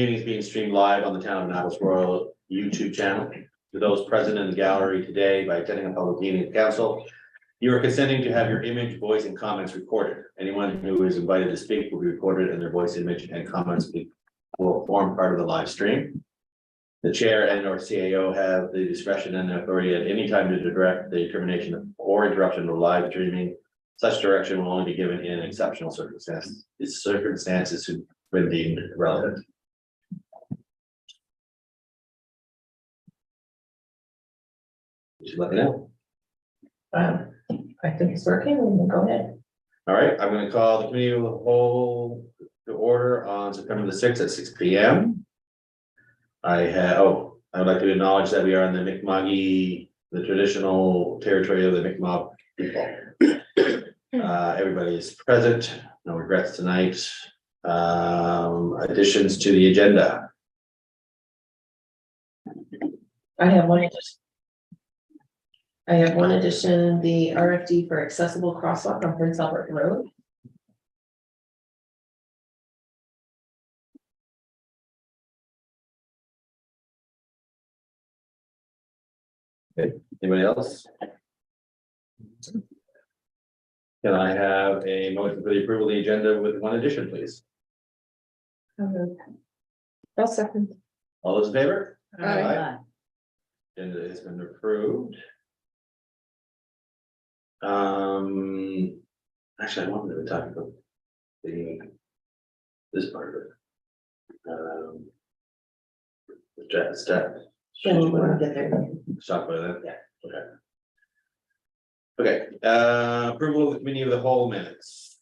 Meeting is being streamed live on the Town of Annapolis Royal YouTube channel. To those present in the gallery today by attending a public meeting of council, you are consenting to have your image, voice, and comments recorded. Anyone who is invited to speak will be recorded, and their voice, image, and comments will form part of the live stream. The chair and/or CAO have the discretion and authority at any time to direct the termination or interruption of live streaming. Such direction will only be given in exceptional circumstances. Its circumstances when deemed relevant. Just let me know. I think it's working, we'll go ahead. All right, I'm gonna call the committee of the whole to order on September the 6th at 6 p.m. I would like to acknowledge that we are in the Mi'kma'ki, the traditional territory of the Mi'kmaq people. Everybody is present, no regrets tonight. Additions to the agenda. I have one addition, the RFD for accessible crosswalk on Prince Albert Road. Anybody else? Can I have a motion for the approval of the agenda with one addition, please? I'll second. All those in favor? Aye. Agenda has been approved. Actually, I wanted to talk about this part of it. The step. Yeah, we're gonna get there. Stop by that? Yeah. Okay, approval of the committee of the whole minutes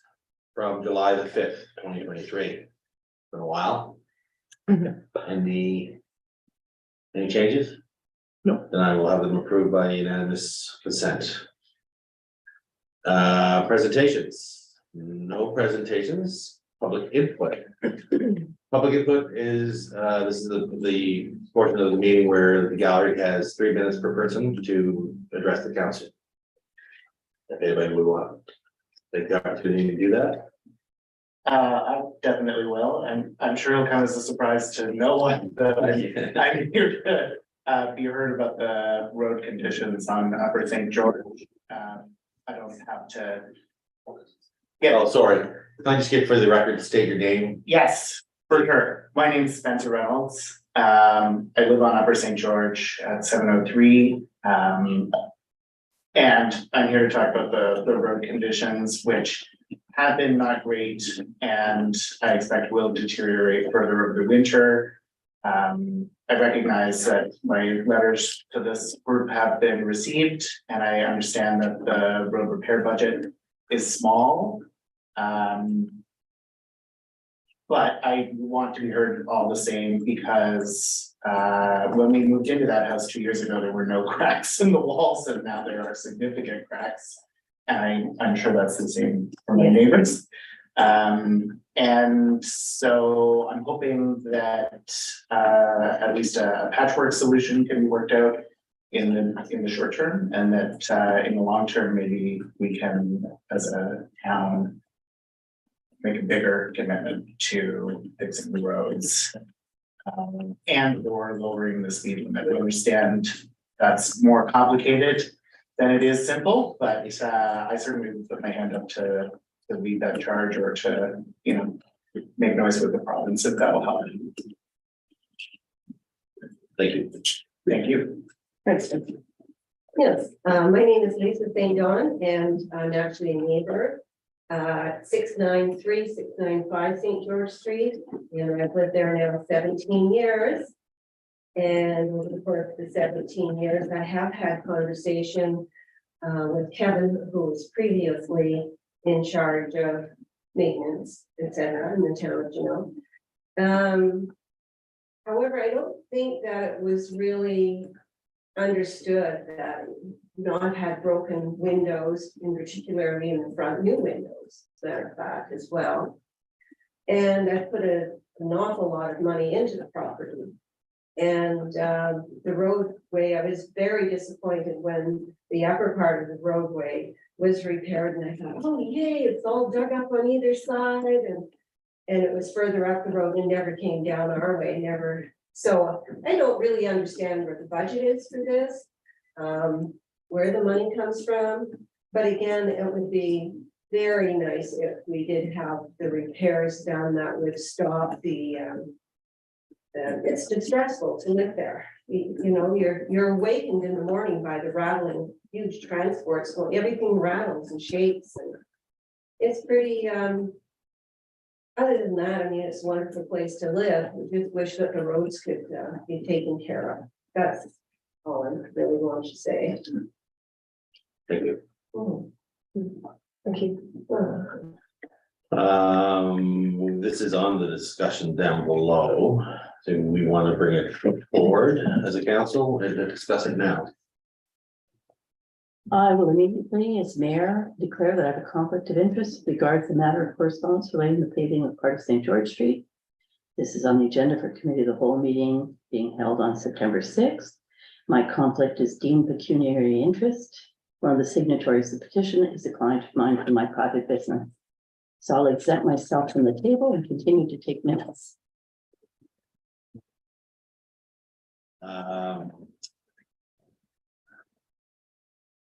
from July the 5th, 2023. Been a while. Mhm. Any changes? No. Then I will have them approved by unanimous consent. Presentations, no presentations, public input. Public input is, this is the portion of the meeting where the gallery has 3 minutes per person to address the council. If anybody would want to take the opportunity to do that. I definitely will, and I'm sure it'll come as a surprise to no one, but I'm here to be heard about the road conditions on Upper St. George. I don't have to. Oh, sorry, can I just get for the record, state your name? Yes, for sure. My name's Spencer Reynolds. I live on Upper St. George at 703. And I'm here to talk about the road conditions, which have been not great and I expect will deteriorate further over the winter. I recognize that my letters to this group have been received and I understand that the road repair budget is small. But I want to be heard all the same because when we moved into that house 2 years ago, there were no cracks in the walls and now there are significant cracks. And I'm sure that's the same for my neighbors. And so I'm hoping that at least a patchwork solution can be worked out in the short term and that in the long term, maybe we can, as a town, make a bigger commitment to fixing the roads. And or lowering the speed limit. I understand that's more complicated than it is simple, but I certainly would put my hand up to lead that charge or to, make noise with the province if that'll help. Thank you. Thank you. Thanks. Yes, my name is Lisa St. John and I'm actually a neighbor. 693, 695 St. George Street, and I've lived there now 17 years. And over the course of the 17 years, I have had conversation with Kevin, who was previously in charge of maintenance, etc., in the town of Juneau. However, I don't think that it was really understood that not had broken windows, in particularly in the front, new windows, matter of fact, as well. And I put an awful lot of money into the property. And the roadway, I was very disappointed when the upper part of the roadway was repaired. And I thought, oh, yay, it's all dug up on either side. And And it was further up the road and never came down our way, never. So I don't really understand what the budget is for this. Where the money comes from. But again, it would be very nice if we did have the repairs done that would stop the. It's distressful to live there. You know, you're awakened in the morning by the rattling, huge transports, well, everything rattles and shakes and. It's pretty, other than that, I mean, it's a wonderful place to live. We just wish that the roads could be taken care of. That's all I really want to say. Thank you. Thank you. This is on the discussion down below. So we want to bring it forward as a council and to discuss it now. I will immediately, as mayor, declare that I have a conflict of interest with regards to the matter of correspondence relating to the paving of part of St. George Street. This is on the agenda for committee of the whole meeting being held on September 6th. My conflict is deemed pecuniary interest. One of the signatories of the petition is a client of mine from my private business. So I'll exempt myself from the table and continue to take minutes.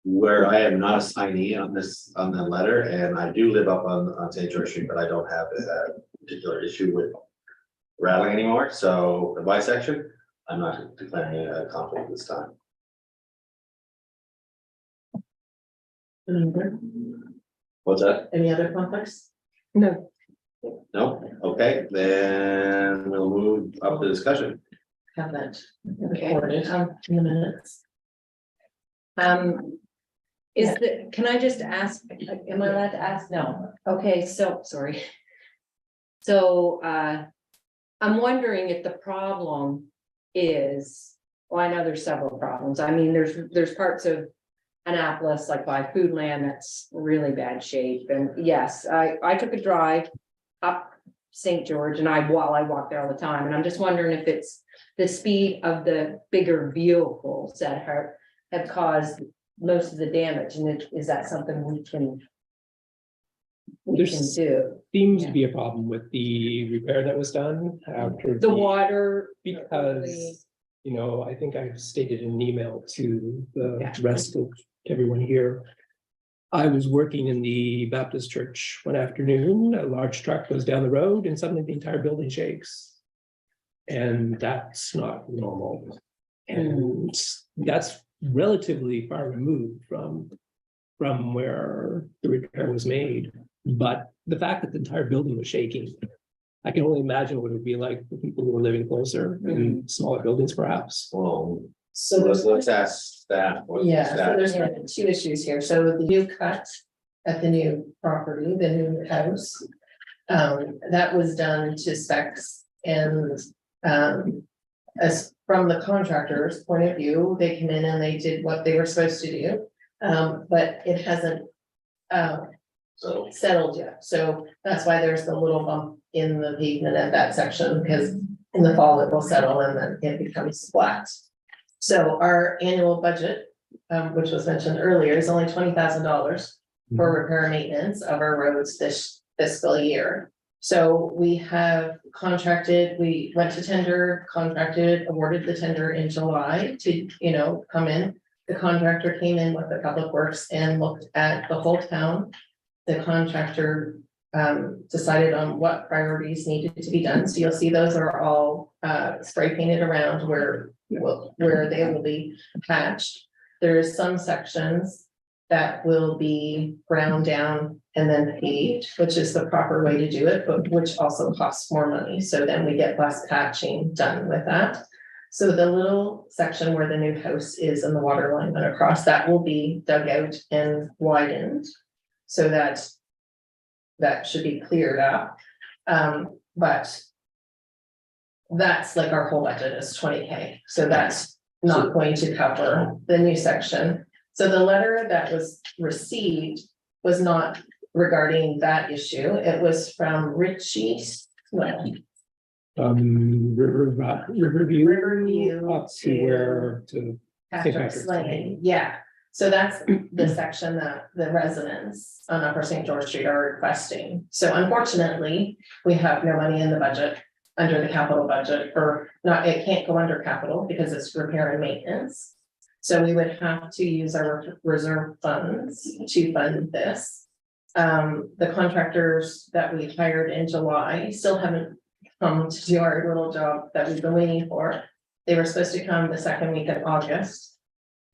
Where I am not a signee on this, on the letter, and I do live up on St. George Street, but I don't have a particular issue with rattling anymore, so the bisection, I'm not declaring a conflict this time. What's that? Any other conflicts? No. No? Okay, then we'll move up the discussion. Have that Okay, recorded in the minutes. can I just ask, am I allowed to ask? No. Okay, so, sorry. So, I'm wondering if the problem is, well, I know there's several problems. I mean, there's parts of Annapolis, like by Foodland, that's really bad shape. And yes, I took a drive up St. George and I walk there all the time. And I'm just wondering if it's the speed of the bigger vehicles that have caused most of the damage. And is that something we can do? Seems to be a problem with the repair that was done after. The water. Because, you know, I think I've stated in an email to the rest of everyone here. I was working in the Baptist church one afternoon, a large truck goes down the road and suddenly the entire building shakes. And that's not normal. And that's relatively far removed from where the repair was made. But the fact that the entire building was shaking, I can only imagine what it would be like for people who were living closer in smaller buildings, perhaps. Well, So let's ask staff. what Yeah, so staff- there's two issues here. So the new cut at the new property, the new house. That was done to specs and, as from the contractor's point of view, they came in and they did what they were supposed to do. But it hasn't, So, settled yet. So that's why there's the little bump in the pavement at that section, because in the fall it will settle and then it becomes flat. So our annual budget, which was mentioned earlier, is only $20,000 for repair and maintenance of our roads this fiscal year. So we have contracted, we went to tender, contracted, awarded the tender in July to, come in. The contractor came in with the Public Works and looked at the whole town. The contractor decided on what priorities needed to be done. So you'll see those are all spray painted around where they will be patched. There's some sections that will be ground down and then paved, which is the proper way to do it, but which also costs more money. So then we get less patching done with that. So the little section where the new house is and the water line went across, that will be dug out and widened. So that should be cleared up. But that's like our whole budget is 20K. So that's not going to cover the new section. So the letter that was received was not regarding that issue. It was from Richie. Riverview. Riverview Up to where to. Patrick's Patrick's Lane, Lane. yeah. So that's the section that the residents on Upper St. George Street are requesting. So unfortunately, we have no money in the budget under the capital budget, or not, it can't go under capital because it's repair and maintenance. So we would have to use our reserve funds to fund this. The contractors that we hired in July still haven't come to do our little job that we've been waiting for. They were supposed to come the second week of August.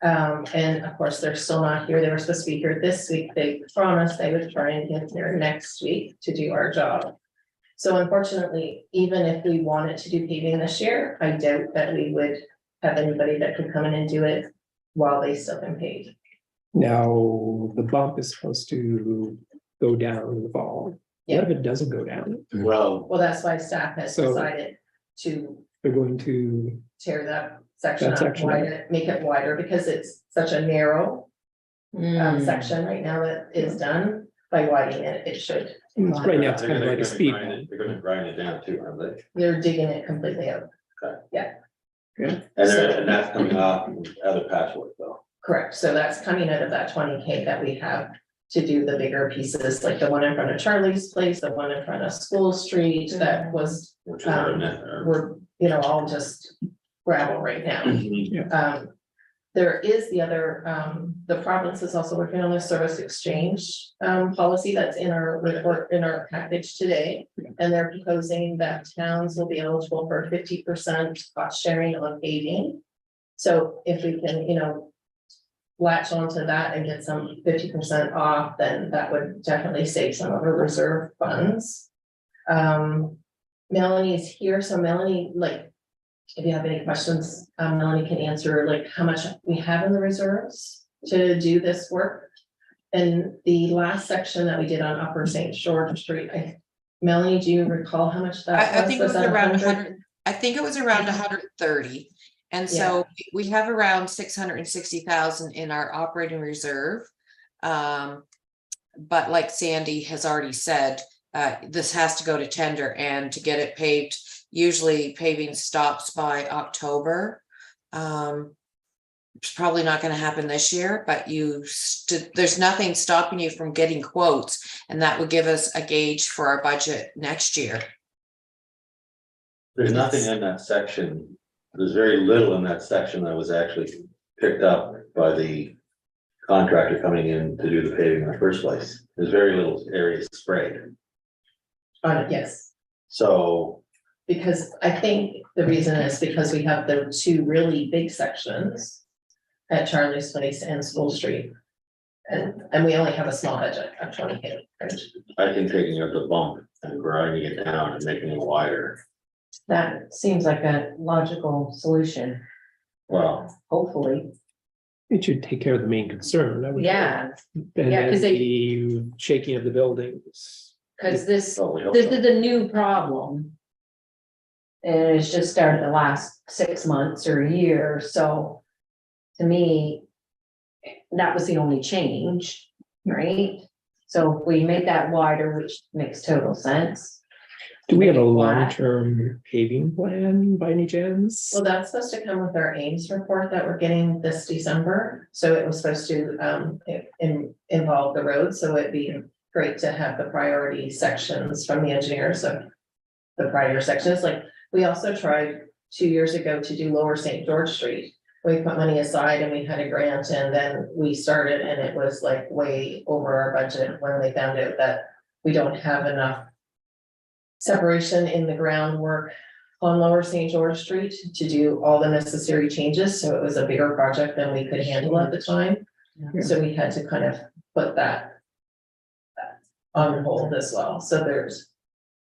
And of course, they're still not here. They were supposed to be here this week. They promised they would try and get here next week to do our job. So unfortunately, even if we wanted to do paving this year, I doubt that we would have anybody that could come in and do it while they still been paid. Now, the bump is supposed to go down in the fall. What if it doesn't go down? Well, Well, that's why staff has So- decided to They're going to, tear that section That up, section. widen it, make it wider, because it's such a narrow Mm. section right now that is done. By widening it, it should, right now, it's they're kind of gonna like a speed grind bump. it- they're gonna grind it down too, aren't they? they're digging it completely out. And that's coming off other patchwork though. Correct, so that's coming out of that 20K that we have to do the bigger pieces, like the one in front of Charlie's place, the one in front of School Street, that was, Which is our net. we're, you know, all just gravel right now. There is the other, the province is also working on the service exchange policy that's in our report, in our package today. And they're proposing that towns will be eligible for 50% cost sharing on paving. So if we can, you know, latch onto that and get some 50% off, then that would definitely save some of our reserve funds. Melanie is here, so Melanie, like, if you have any questions, Melanie can answer, like, how much we have in the reserves to do this work. And the last section that we did on Upper St. George Street, Melanie, do you recall how much that was? I think it was that around 100? 100, I think it was around 130. And so we have around 660,000 in our operating reserve. But like Sandy has already said, this has to go to tender, and to get it paved, usually paving stops by October. It's probably not going to happen this year, but there's nothing stopping you from getting quotes, and that would give us a gauge for our budget next year. There's nothing in that section. There's very little in that section that was actually picked up by the contractor coming in to do the paving in the first place. There's very little areas sprayed. Yes, So because I think the reason is because we have the two really big sections at Charlie's Place and School Street. And we only have a small budget of 20K. right? I think taking out the bump and grinding it down and making it wider, That seems like a logical solution, well, hopefully. It should take care of the main concern. I would think. Yeah, And Yeah, 'cause then they- the shaking of the buildings. because this well, we hope This so. is a new problem. And it's just started the last 6 months or a year, so to me, that was the only change, right? So if we make that wider, which makes total sense. Do we have a Make it flat. long-term paving plan by any chance? Well, that's supposed to come with our Ames report that we're getting this December, so it was supposed to involve the road, so it'd be great to have the priority sections from the engineers of the prior sections, like, we also tried 2 years ago to do Lower St. George Street. We put money aside and we had a grant, and then we started, and it was like way over our budget when they found out that we don't have enough separation in the groundwork on Lower St. George Street to do all the necessary changes, so it was a bigger project than we could handle at the time. Yeah. So we had to kind of put that on hold as well, so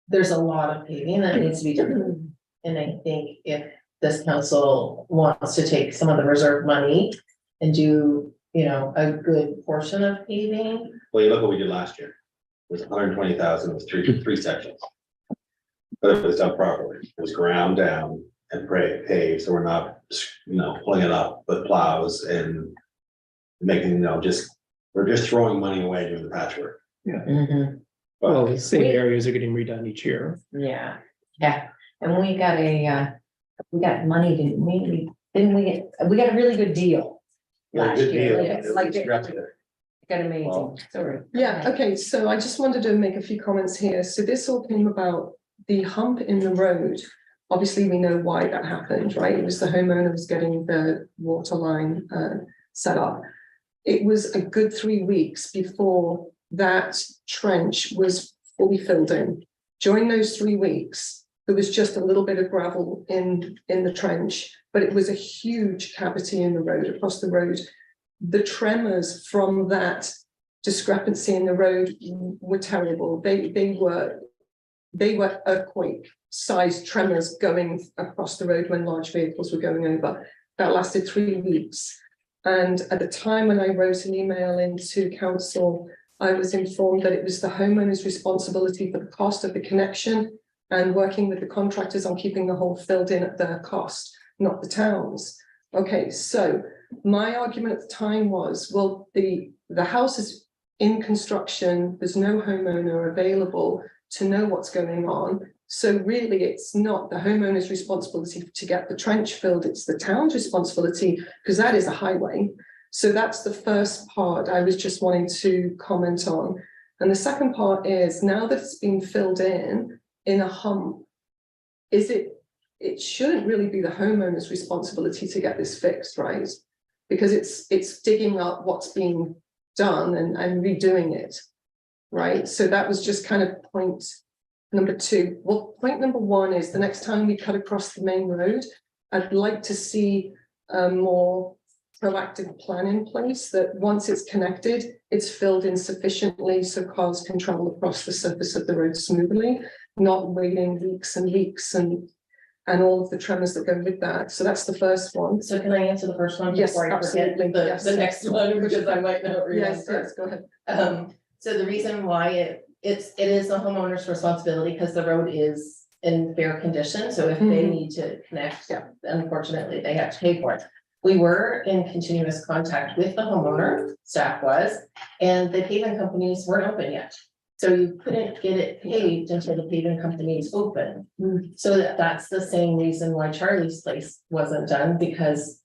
there's a lot of paving that needs to be done. And I think if this council wants to take some of the reserve money and do, you know, a good portion of paving. Well, you look what we did last year. It was 120,000, it was three sections. But it was done properly. It was ground down and paved, so we're not, you know, pulling it up with plows and making, you know, we're just throwing money away doing the patchwork. Mhm. Well, But the same areas are getting redone each year. Yeah, and we got money, didn't we? We got a really good deal. last good year. deal. It's like, It's rough there. got Well, amazing, sorry. Yeah, okay, so I just wanted to make a few comments here. So this all came about the hump in the road. Obviously, we know why that happened, right? It was the homeowner was getting the water line set up. It was a good 3 weeks before that trench was fully filled in. During those 3 weeks, there was just a little bit of gravel in the trench, but it was a huge cavity in the road, across the road. The tremors from that discrepancy in the road were terrible. They were earthquake-sized tremors going across the road when large vehicles were going over. That lasted 3 weeks. And at the time when I wrote an email into council, I was informed that it was the homeowner's responsibility for the cost of the connection and working with the contractors on keeping the hole filled in at their cost, not the town's. Okay, so my argument at the time was, well, the house is in construction, there's no homeowner available to know what's going on. So really, it's not the homeowner's responsibility to get the trench filled, it's the town's responsibility, because that is a highway. So that's the first part I was just wanting to comment on. And the second part is, now that it's been filled in a hump, it shouldn't really be the homeowner's responsibility to get this fixed, right? Because it's digging up what's being done and redoing it, right? So that was just kind of point number two. Well, point number one is the next time we cut across the main road, I'd like to see a more proactive plan in place that once it's connected, it's filled in sufficiently so cars can travel across the surface of the road smoothly, not waiting weeks and weeks and all of the tremors that go with that. So that's the first one. So can I answer the first one Yes, before I forget absolutely. the Yes. next one, because I might not Yes, remember. yes, go ahead. So the reason why it is the homeowner's responsibility, because the road is in fair condition, so if they Mhm. need to connect, Yeah. unfortunately, they have to pay for it. We were in continuous contact with the homeowner, staff was, and the paving companies weren't open yet. So you couldn't get it paved until the paving companies open. So that's the same reason why Charlie's place wasn't done, because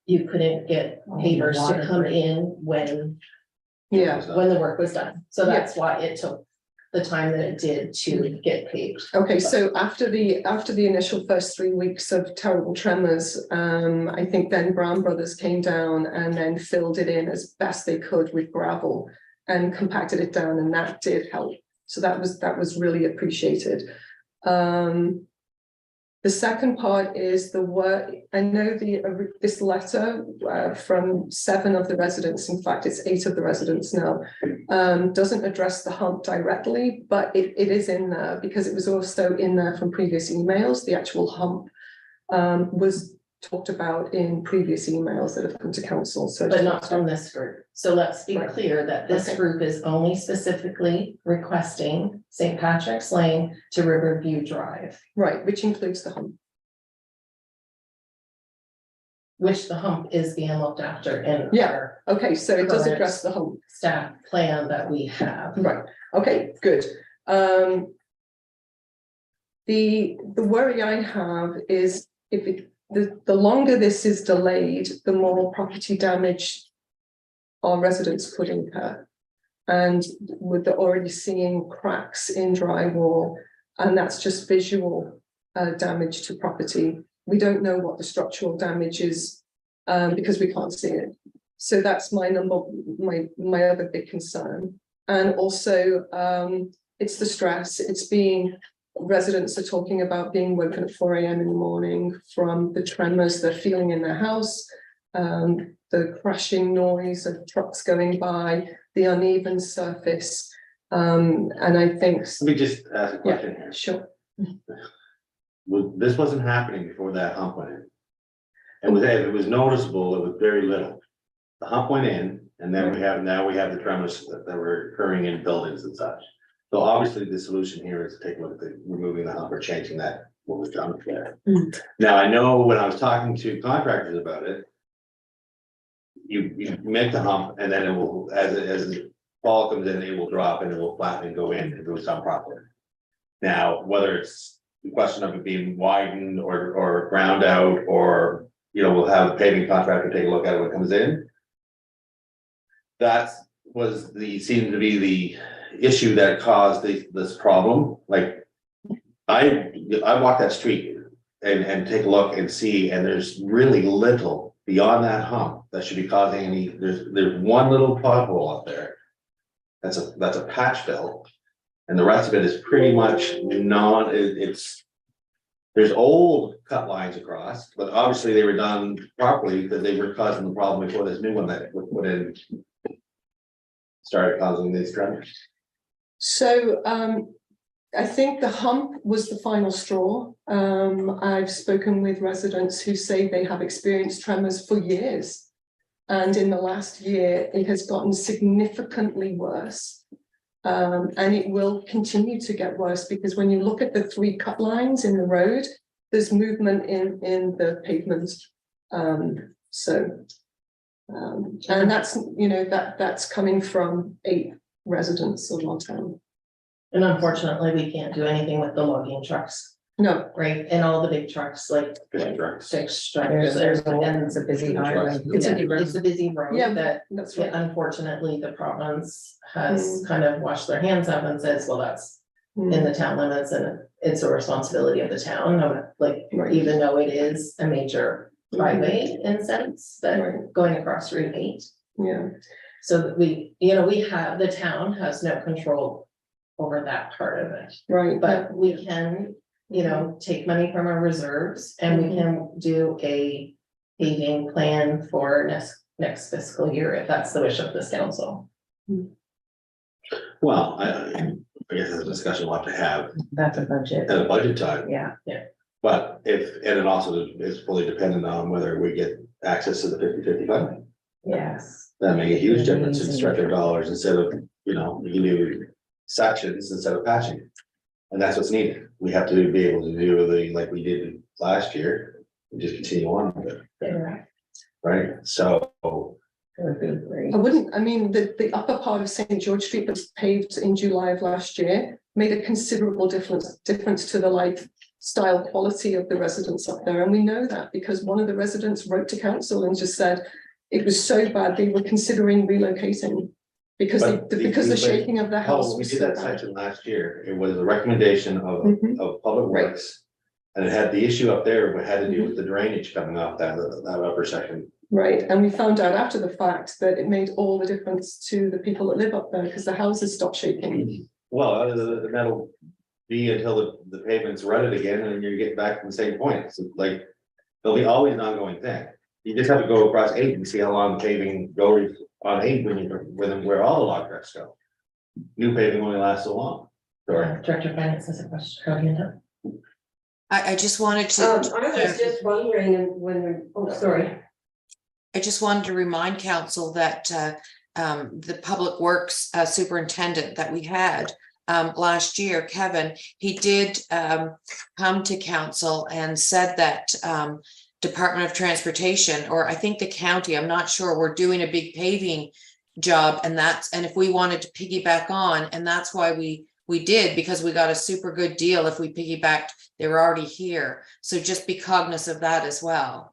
you couldn't get pavers to come in when Yeah, the work was done. So that's why it took the time that it did to get paved. okay, so after the initial first 3 weeks of terrible tremors, I think then Brown Brothers came down and then filled it in as best they could with gravel and compacted it down, and that did help. So that was really appreciated. The second part is the work. I know this letter from 7 of the residents, in fact, it's 8 of the residents now, doesn't address the hump directly, but it is in there because it was also in there from previous emails. The actual hump was talked about in previous emails that have come to council. So But not from this group. So let's be Right. clear that this Okay. group is only specifically requesting St. Patrick's Lane to Riverview Drive, right, which includes the hump. which the hump is being looked after in Yeah. our Okay, so it does Correct. address the hump. staff plan that we have. Right, okay, good. The worry I have is the longer this is delayed, the more property damage our residents could incur. And with the already seeing cracks in drywall, and that's just visual damage to property. We don't know what the structural damage is because we can't see it. So that's my other big concern. And also, it's the stress. Residents are talking about being woken at 4 a.m. in the morning from the tremors they're feeling in their house, the crashing noise of trucks going by, the uneven surface. And I think, Let me just ask a question here. sure. This wasn't happening before that hump went in. And if it was noticeable, it was very little. The hump went in, and then now we have the tremors that were occurring in buildings and such. So obviously the solution here is to take a look at removing the hump or changing that, what was done there. Now, I know when I was talking to contractors about it, you make the hump and then it will, as fall comes in, it will drop and it will flatten and go in if it was done properly. Now, whether it's the question of it being widened or ground out, or, we'll have a paving contractor take a look at it when it comes in. that seemed to be the issue that caused this problem, like. I walk that street and take a look and see, and there's really little beyond that hump that should be causing any, there's one little pothole up there. That's a patch fill, and the rest of it is pretty much it's. There's old cut lines across, but obviously they were done properly because they were causing the problem before this new one that was put in. Started causing these tremors. So, I think the hump was the final straw. I've spoken with residents who say they have experienced tremors for years. And in the last year, it has gotten significantly worse. And it will continue to get worse because when you look at the 3 cut lines in the road, there's movement in the pavement. And that's, you know, that's coming from 8 residents of our town. And unfortunately, we can't do anything with the logging trucks, No, right? And all the big trucks, like. Fishing trucks. Six trucks. and it's a busy highway. It's a busy road Yeah. that, that's yeah, right. unfortunately, the province has kind of washed their hands up and says, well, that's in the town limits and it's a responsibility of the town, like, Right. even though it is a major highway in a sense, that Right. going across Route 8. Yeah, So that we, you know, the town has no control over that part of it, right. but we can, you know, take money from our reserves and we can do a paving plan for next fiscal year, if that's the wish of this council. Well, I guess it's a discussion we'll have to have That's a budget, at a budget time, yeah. but and it also is fully dependent on whether we get access to the 50/50 funding. Yes. That make a huge difference in stretch our dollars instead of, you know, we can do sections instead of patching. And that's what's needed. We have to be able to do like we did last year, and just continue on with it, Yeah. right? So, I wouldn't, I mean, the upper part of St. George Street that was paved in July of last year made a considerable difference to the lifestyle quality of the residents up there. And we know that because one of the residents wrote to council and just said it was so bad they were considering relocating because But the shaking of the house we was did so that bad. section last year. It was a recommendation Mhm. of Public Right. Works. And it had the issue up there, but had to do with the drainage coming off that upper section. Right, and we found out after the fact that it made all the difference to the people that live up there because the houses stopped shaking. Well, that'll be until the pavement's rutted again and you get back to the same point. So like, there'll be always an ongoing thing. You just have to go across 8 and see how long the paving goes on 8 where all the log trucks go. New paving only lasts so long. Sorry. Director of Finance has a question. Go ahead. I just wanted I to, was just wondering, and when, oh, sorry. I just wanted to remind council that the Public Works superintendent that we had last year, Kevin, he did come to council and said that Department of Transportation, or I think the county, I'm not sure, we're doing a big paving job, and if we wanted to piggyback on, and that's why we did, because we got a super good deal if we piggybacked, they were already here. So just be cognizant of that as well.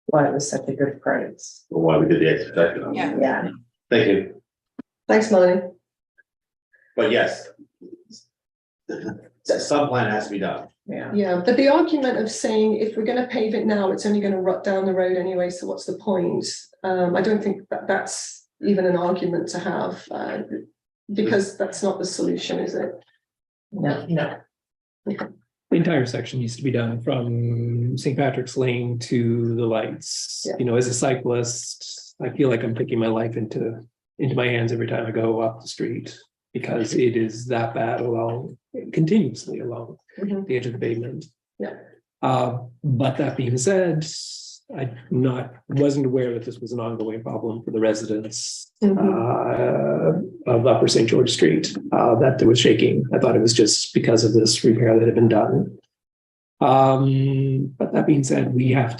Why it was such a good price. Why we did the extra section. Yeah. Yeah. Thank you. Thanks, Melanie. But yes. Some plan has to be done. Yeah. Yeah, but the argument of saying if we're gonna pave it now, it's only gonna rut down the road anyway, so what's the point? I don't think that's even an argument to have, because that's not the solution, is it? No. The entire section needs to be done from St. Patrick's Lane to the lights. Yeah. You know, as a cyclist, I feel like I'm taking my life into my hands every time I go up the street. Because it is that bad continuously along Mhm. the edge of the pavement. Yeah. But that being said, I wasn't aware that this was an ongoing problem for the residents of Upper St. George Street, that there was shaking. I thought it was just because of this repair that had been done. But that being said, we're not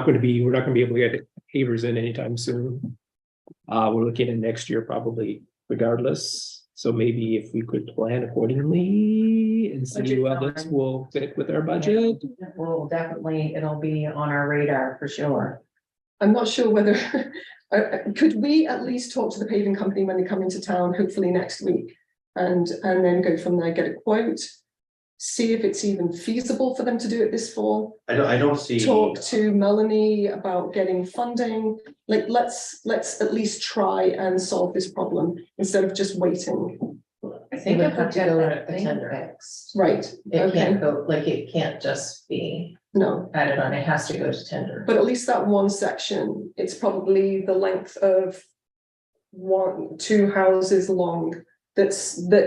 going to be able to get pavers in anytime soon. We're looking at next year probably regardless. So maybe if we could plan accordingly and see Budget how this time. will fit with our budget. Well, definitely, it'll be on our radar for sure. I'm not sure whether, could we at least talk to the paving company when they come into town, hopefully next week? And then go from there, get a quote, see if it's even feasible for them to do it this fall. I don't see. Talk to Melanie about getting funding, like, let's at least try and solve this problem instead of just waiting. I think it have to go to a tender. fixed. Right, It okay, can't go, like, it can't just be no, added on, it has to go to tender. but at least that one section, it's probably the length of 2 houses long. That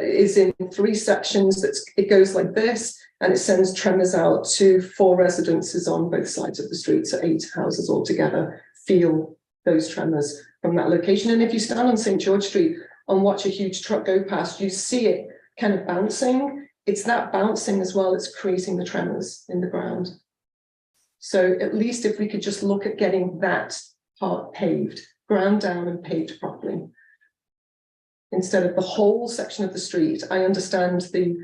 is in 3 sections, it goes like this, and it sends tremors out to 4 residences on both sides of the street, so 8 houses altogether feel those tremors from that location. And if you stand on St. George Street and watch a huge truck go past, you see it kind of bouncing. It's that bouncing as well that's creating the tremors in the ground. So at least if we could just look at getting that part paved, ground down and paved properly, instead of the whole section of the street. I understand the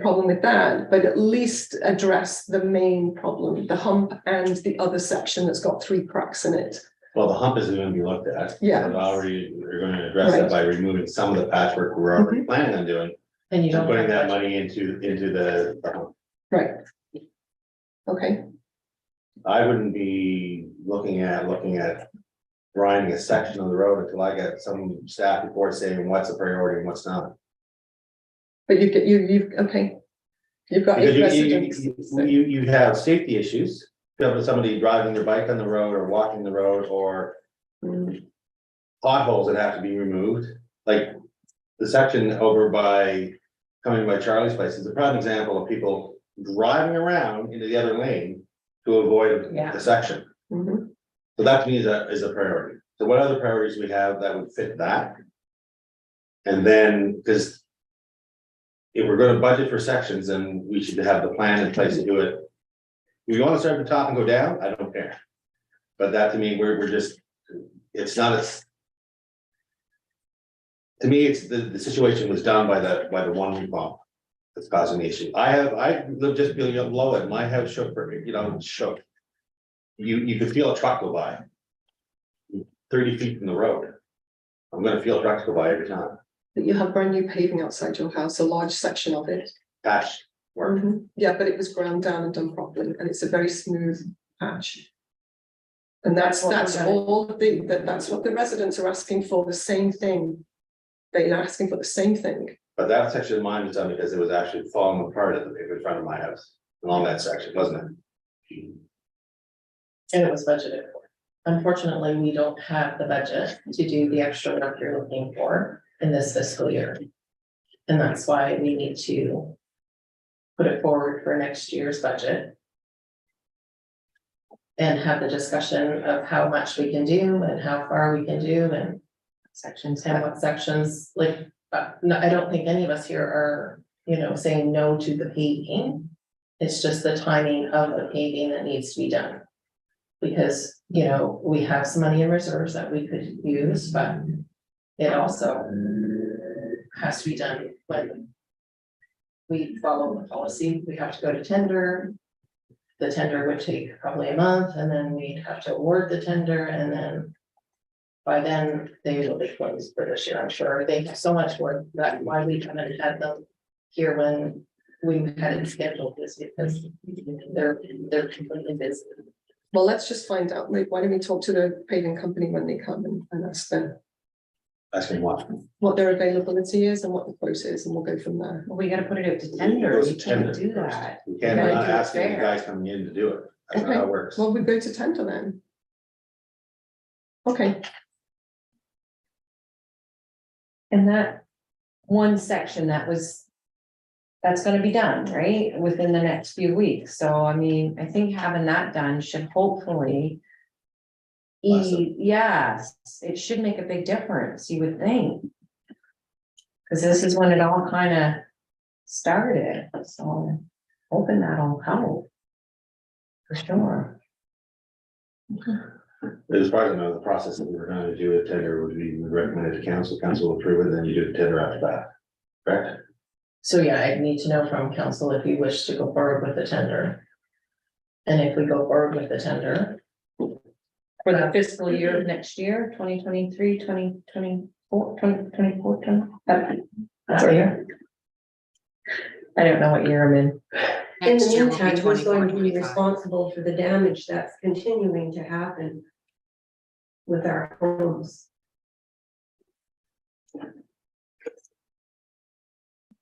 problem with that, but at least address the main problem, the hump and the other section that's got 3 cracks in it. Well, the hump isn't gonna be looked at. Yeah. We're already, we're gonna address that Right. by removing some of the patchwork we're already planning on doing, And you and don't. putting have that budget. money into the hump. Right. Okay, I wouldn't be looking at grinding a section of the road until I get some staff report saying what's a priority and what's not. but okay. You've got 8 Because residents. so- you have safety issues, you have somebody driving their bike on the road or walking the road, or Mm, potholes that have to be removed, like the section over by, coming by Charlie's place is a prime example of people driving around into the other lane to avoid Yeah. the section. mhm. So that to me is a priority. So what other priorities we have that would fit that? And then, because if we're gonna budget for sections, then we should have the plan in place to do it. If you wanna start at the top and go down, I don't care. But that to me, we're just, it's not as. To me, it's the situation was done by the one bump that's causing the issue. I live just below it, my house shook, shook. You could feel a truck go by. 30 feet from the road. I'm gonna feel trucks go by every time. But you have brand new paving outside your house, a large section of it. Patch work. Mhm. Yeah, but it was ground down and done properly, and it's a very smooth patch. And that's all that's what the residents are asking for, the same thing. They're asking for the same thing. But that section of mine was done because it was actually falling apart at the in front of my house, along that section, wasn't it? And it was budgeted for. Unfortunately, we don't have the budget to do the extra work you're looking for in this fiscal year. And that's why we need to put it forward for next year's budget. And have the discussion of how much we can do and how far we can do and Sections. and what sections, like, no, I don't think any of us here are, saying no to the paving. It's just the timing of the paving that needs to be done. Because, we have some money in reserves that we could use, but it also has to be done when we follow the policy. We have to go to tender. The tender would take probably a month, and then we'd have to award the tender, and then by then they will be closed for this year, I'm sure. They have so much work, that's why we haven't had them here when we had it scheduled, is because they're completely busy. Well, let's just find out, like, why don't we talk to the paving company when they come and ask them Asking what their availability is and what the quote is, and we'll go from there. Well, we gotta put it out to It tender, goes you to can't tender do first. that. We can't, we're Yeah, not do it asking you fair. guys coming in to do it. That's not how it works. Well, we go to tender then. Okay, And that one section that's gonna be done, right, within the next few weeks, so I mean, I think having that done should hopefully. Lessen. Yes, it should make a big difference, you would think. Cause this is when it all kinda started, so hoping that'll help. For sure. As far as I know, the process that we were gonna do a tender would be recommended to council will approve it, then you do the tender after that. Correct? So yeah, I'd need to know from council if you wish to go forward with the tender. And if we go forward with the tender, For the fiscal year of next year, 2023, 2024, 2024, that year. I don't know what year I'm in. In the Next year will meantime, be who's going to be 24-25. responsible for the damage that's continuing to happen with our homes?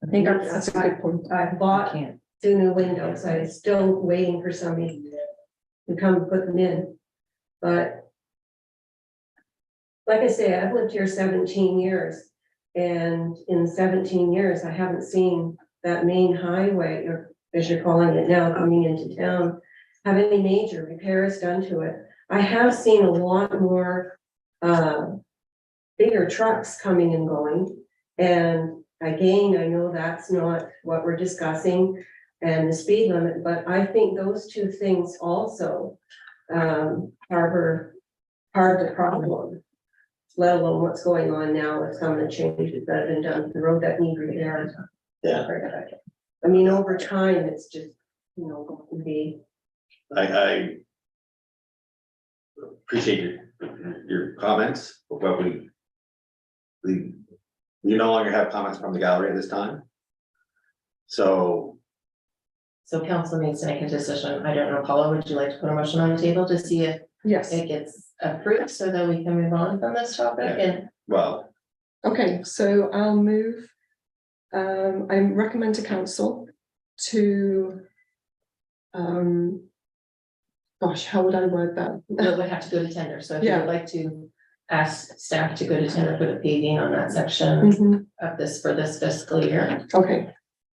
I think that's a good point. I I bought can't. 2 new windows. I'm still waiting for somebody to come put them in. But like I say, I've lived here 17 years. And in 17 years, I haven't seen that main highway, or as you're calling it now, coming into town, have any major repairs done to it. I have seen a lot more bigger trucks coming and going. And again, I know that's not what we're discussing and the speed limit, but I think those two things also harbor part of the problem, let alone what's going on now with some of the changes that have been done to the road that need repair. Yeah. I mean, over time, it's just, you know, going to be, I appreciate your comments, but we no longer have comments from the gallery at this time. So So council needs to make a decision. I don't know, Paula, would you like to put a motion on the table to see if Yes, it gets approved so that we can move on from this topic and well, okay, so I'll move. I recommend to council to. Gosh, how would I word that? it would have to go to tender. So if you Yeah. would like to ask staff to go to tender for the paving on that section Mhm, of this for this fiscal year. okay,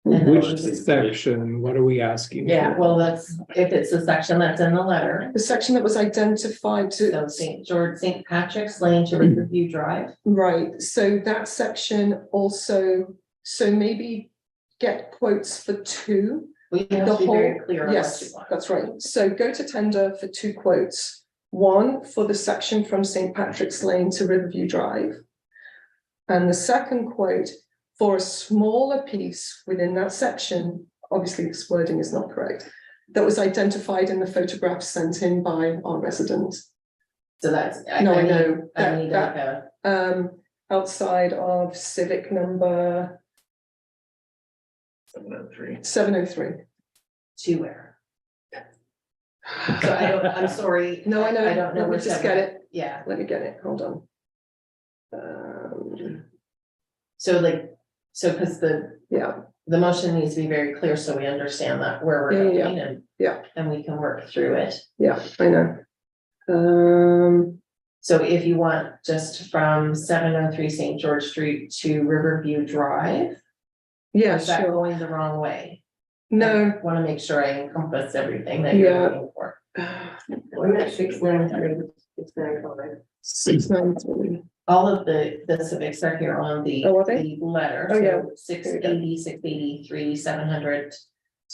And then Which we could- section, what are we asking? Yeah, for? well, that's, if it's the section that's in the letter, the section that was identified so to, St. Patrick's Lane to Riverview Drive. right, so that section also, so maybe get quotes for 2. We have The to be very whole- clear on what you Yes, want. that's right. So go to tender for 2 quotes. One for the section from St. Patrick's Lane to Riverview Drive. And the second quote for a smaller piece within that section, obviously this wording is not correct, that was identified in the photographs sent in by our resident. So that's. No, I need- know, I that- need that- like a, Outside of civic number 703. to where. So I don't, I'm sorry. No, I know. I don't know Let me which just seven. get it. Yeah, Let me get it, hold on. so like, so because Yeah, the motion needs to be very clear, so we understand that where we're Yeah, going and. yeah. And we can work through it. yeah, I know. So if you want just from 703 St. George Street to Riverview Drive, Yeah, is that sure. going the wrong way? No, Want to make sure I encompass everything that you're Yeah. looking for. I'm at 693, 695. 693. All of the civics are here on the, Oh, are they? the letter. Oh, yeah. 680, 683, 700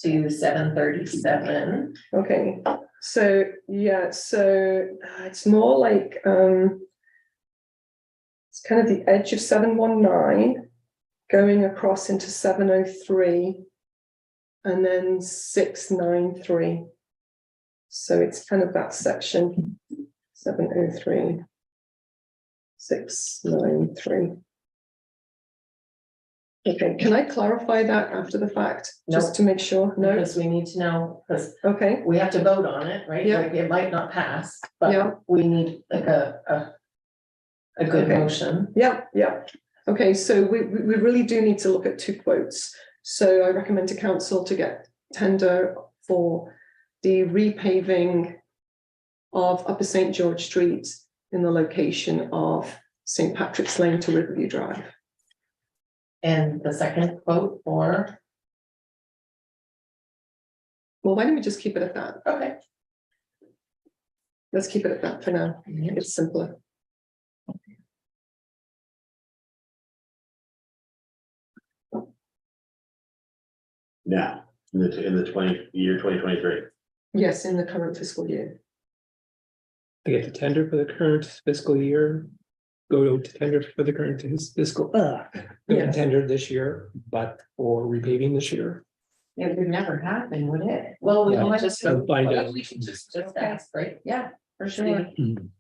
to 737. Okay, so, yeah, so it's more like, it's kind of the edge of 719, going across into 703, and then 693. So it's kind of that section, 703, 693. Okay, can I clarify that after the fact, just to make sure? No, Because we need to know, because okay, we have to vote on it, right? Yeah. Like, it might not pass, Yeah. but we need like a good Okay. motion. yeah, yeah. Okay, so we really do need to look at 2 quotes. So I recommend to council to get tender for the repaving of Upper St. George Street in the location of St. Patrick's Lane to Riverview Drive. And the second quote for, Well, why don't we just keep it at that? okay. Let's keep it at that for now. It's simpler. now, in the 2023. Yes, in the current fiscal year. To get the tender for the current fiscal year, go to tender for the current fiscal, go to Yes. tender this year, but for repaving this year. It would never happen, would it? Well, we Yeah, might just just. find out. We should just ask, right? Yeah, for sure,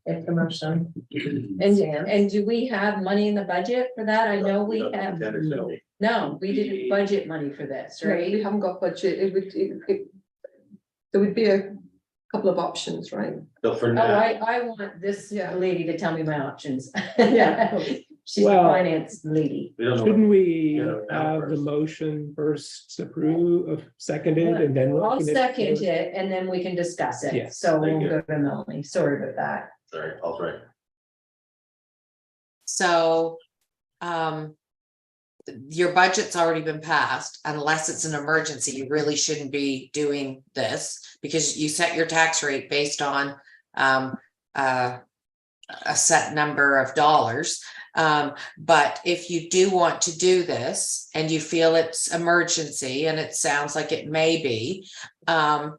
if the motion. And do we have money in the budget for that? I know we have, No. no, we didn't budget money for this, Right, we right? haven't got budget, there would be a couple of options, right? So for Oh, now, I want this Yeah. lady to tell me my options. Yeah. She's the Well- finance lady. we don't know. Shouldn't we Yeah, now have the first. motion first seconded and then? I'll open it second for- it and then we can discuss it. Yes, So we'll thank you. go to Melanie. Sorry about that. Sorry, Paul's right. So, your budget's already been passed, unless it's an emergency, you really shouldn't be doing this, because you set your tax rate based on, a set number of dollars. But if you do want to do this and you feel it's emergency, and it sounds like it may be, I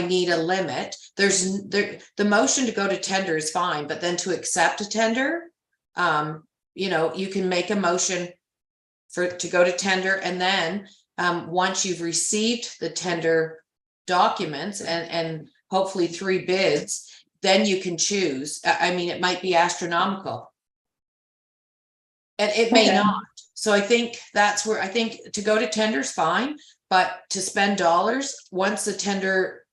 need a limit. The motion to go to tender is fine, but then to accept a tender, you can make a motion to go to tender, and then, once you've received the tender documents and hopefully 3 bids, then you can choose. I mean, it might be astronomical. And it may Okay. not. So I think that's where, I think to go to tender is fine, but to spend dollars, once the tender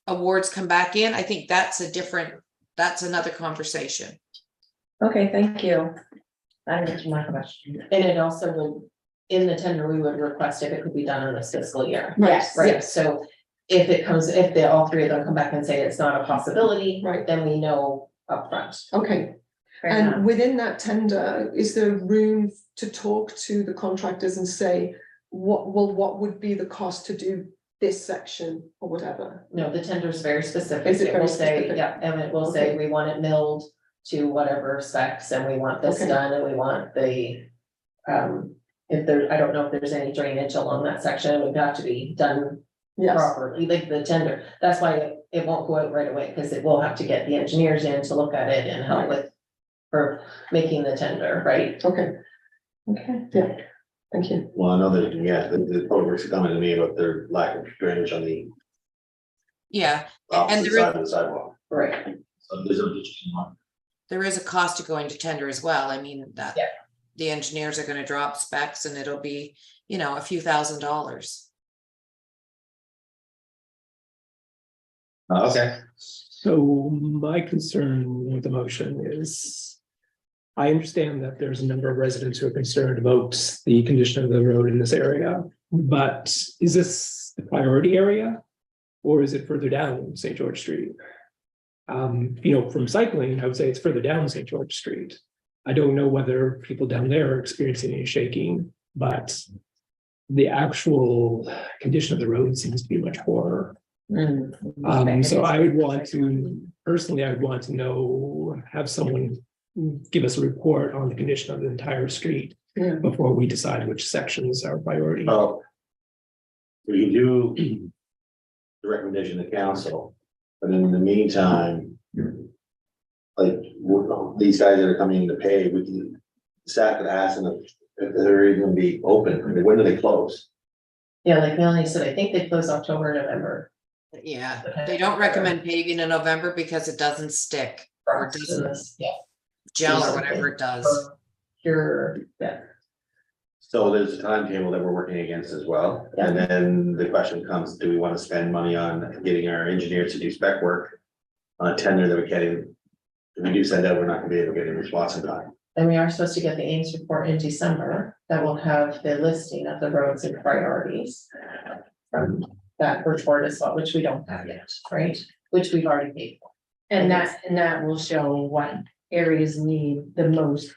awards come back in, I think that's another conversation. Okay, thank you. That answers my question. And it also would, in the tender, we would request if it could be done in this fiscal year. Yes, Right, so if all 3 of them come back and say it's not a possibility, Right. then we know upfront. Okay, Fair enough. and within that tender, is there room to talk to the contractors and say, what would be the cost to do this section or whatever? No, the tender is very specific. Is it very will say, specific? yeah, and it will say, we want it milled to whatever specs, and we want this Okay. done, and we want the. If there, I don't know if there's any drainage along that section, it would have to be done Yes, properly, like the tender. That's why it won't go out right away, because it will have to get the engineers in to look at it and help with. For making the tender, right? okay, Okay. yeah, thank you. Well, I know that, yeah, the public's coming to me about their lack of drainage on the Yeah, opposite there is- side of the sidewalk. Right, So there's a ditch in one. there is a cost to going to tender as well. I mean, that. Yeah. The engineers are gonna drop specs and it'll be, a few $1,000s. Okay. So my concern with the motion is, I understand that there's a number of residents who are concerned about the condition of the road in this area, but is this the priority area? Or is it further down St. George Street? From cycling, I would say it's further down St. George Street. I don't know whether people down there are experiencing any shaking, but the actual condition of the road seems to be much poorer. So I would want to, personally, I would want to know, have someone give us a report on the condition of the entire street Yeah. before we decide which sections are priority. Well. We can do the recommendation of council, but in the meantime. Like, these guys that are coming in to pay, we can, staff could ask them if they're even gonna be open. I mean, when do they close? yeah, like Melanie said, I think they close October, November. Yeah, they don't recommend paving in November because it doesn't stick or doesn't Yeah. gel or whatever it does. Yeah, So there's a timetable that we're working against as well, and then the question comes, do we wanna spend money on getting our engineers to do spec work? On a tender that we can't even, if we do send out, we're not gonna be able to get a response in time. and we are supposed to get the Ames report in December, that will have the listing of the roads and priorities. From that report as well, which we don't have yet, right, which we've already paid for, And that will show what areas need the most,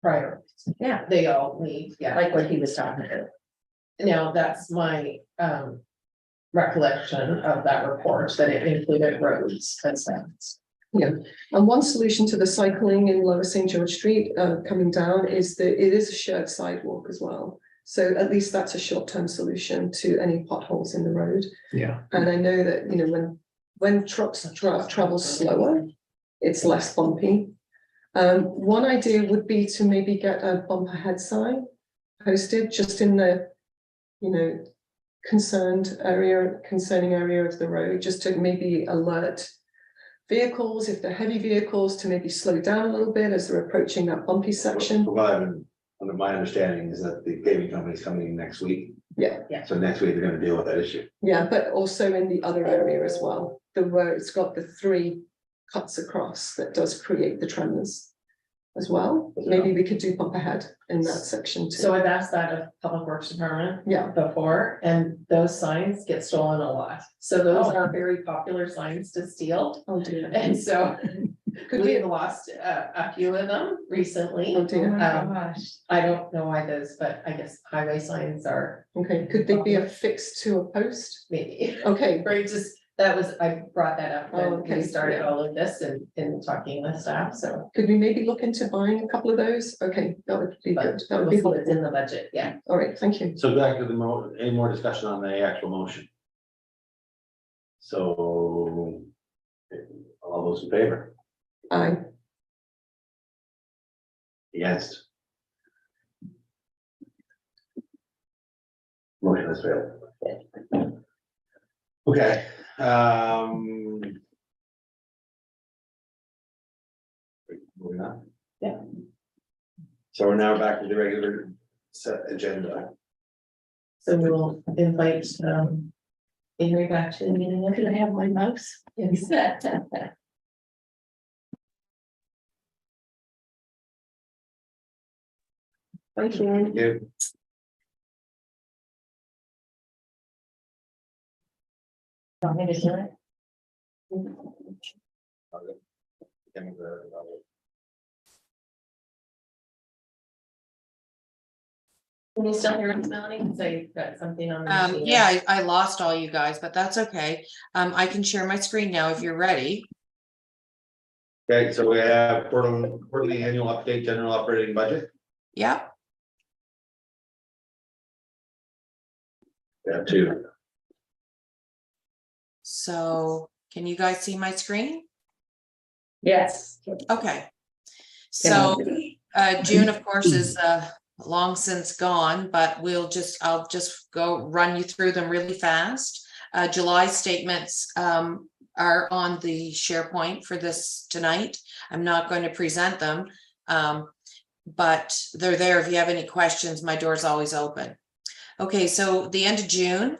priorities, yeah, they all need, yeah. like what he was talking about. Now, that's my recollection of that report, that it included roads and stuff. And one solution to the cycling in Lower St. George Street coming down is that it is a shared sidewalk as well. So at least that's a short-term solution to any potholes in the road. Yeah. And I know that, when trucks travel slower, it's less bumpy. One idea would be to maybe get a bumper head sign posted just in the, concerning area of the road, just to maybe alert vehicles, if they're heavy vehicles, to maybe slow down a little bit as they're approaching that bumpy section. Well, under my understanding is that the paving company is coming in next week. Yeah. Yeah. So next week they're gonna deal with that issue. Yeah, but also in the other area as well, the where it's got the 3 cuts across, that does create the tremors as well. Maybe we could do bump ahead in that section too. So I've asked that of Public Works Department Yeah, before, and those signs get stolen a lot. So those Oh. are very popular signs to steal. oh dear. And so Could we we, have lost a few of them recently. oh dear, I don't know why those, but I guess highway signs are okay, could they be affixed to a post? maybe, Okay, right, just, that was, I brought that up Oh, when okay, we started yeah. all of this and in talking with staff, so. could we maybe look into buying a couple of those? Okay, that would be But good, that would we'll be see what's in helpful. the budget, yeah. All right, thank you. So back to any more discussion on the actual motion? So, all those in favor? Aye. Against? Motion has failed. Okay, moving on. Yeah. So we're now back to the regular set agenda. So we will invite, Henry back to the meeting. Could I have my mouse? Yes. Bye, Sharon. You. Want me to do it? Can you still hear us, Melanie? Cause I got something on. the machine. Yeah, I lost all you guys, but that's okay. I can share my screen now if you're ready. Okay, so we have quarterly annual update, general operating budget. Yeah, We have 2. so can you guys see my screen? Yes. Okay. So, June, of course, is long since gone, but I'll just go run you through them really fast. July statements are on the SharePoint for this tonight. I'm not going to present them, but they're there. If you have any questions, my door's always open. Okay, so the end of June,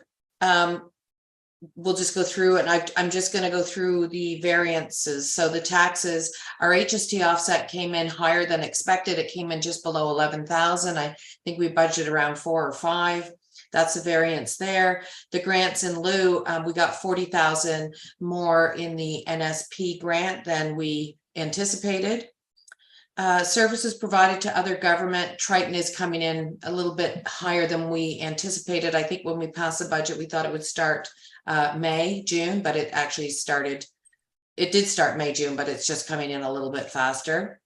we'll just go through it, and I'm just going to go through the variances. So the taxes, our HST offset came in higher than expected. It came in just below 11,000. I think we budgeted around 4 or 5. That's a variance there. The grants in lieu, we got 40,000 more in the NSP grant than we anticipated. Services provided to other government, Triton is coming in a little bit higher than we anticipated. I think when we passed the budget, we thought it would start May, June, but it actually did start May, June, but it's just coming in a little bit faster.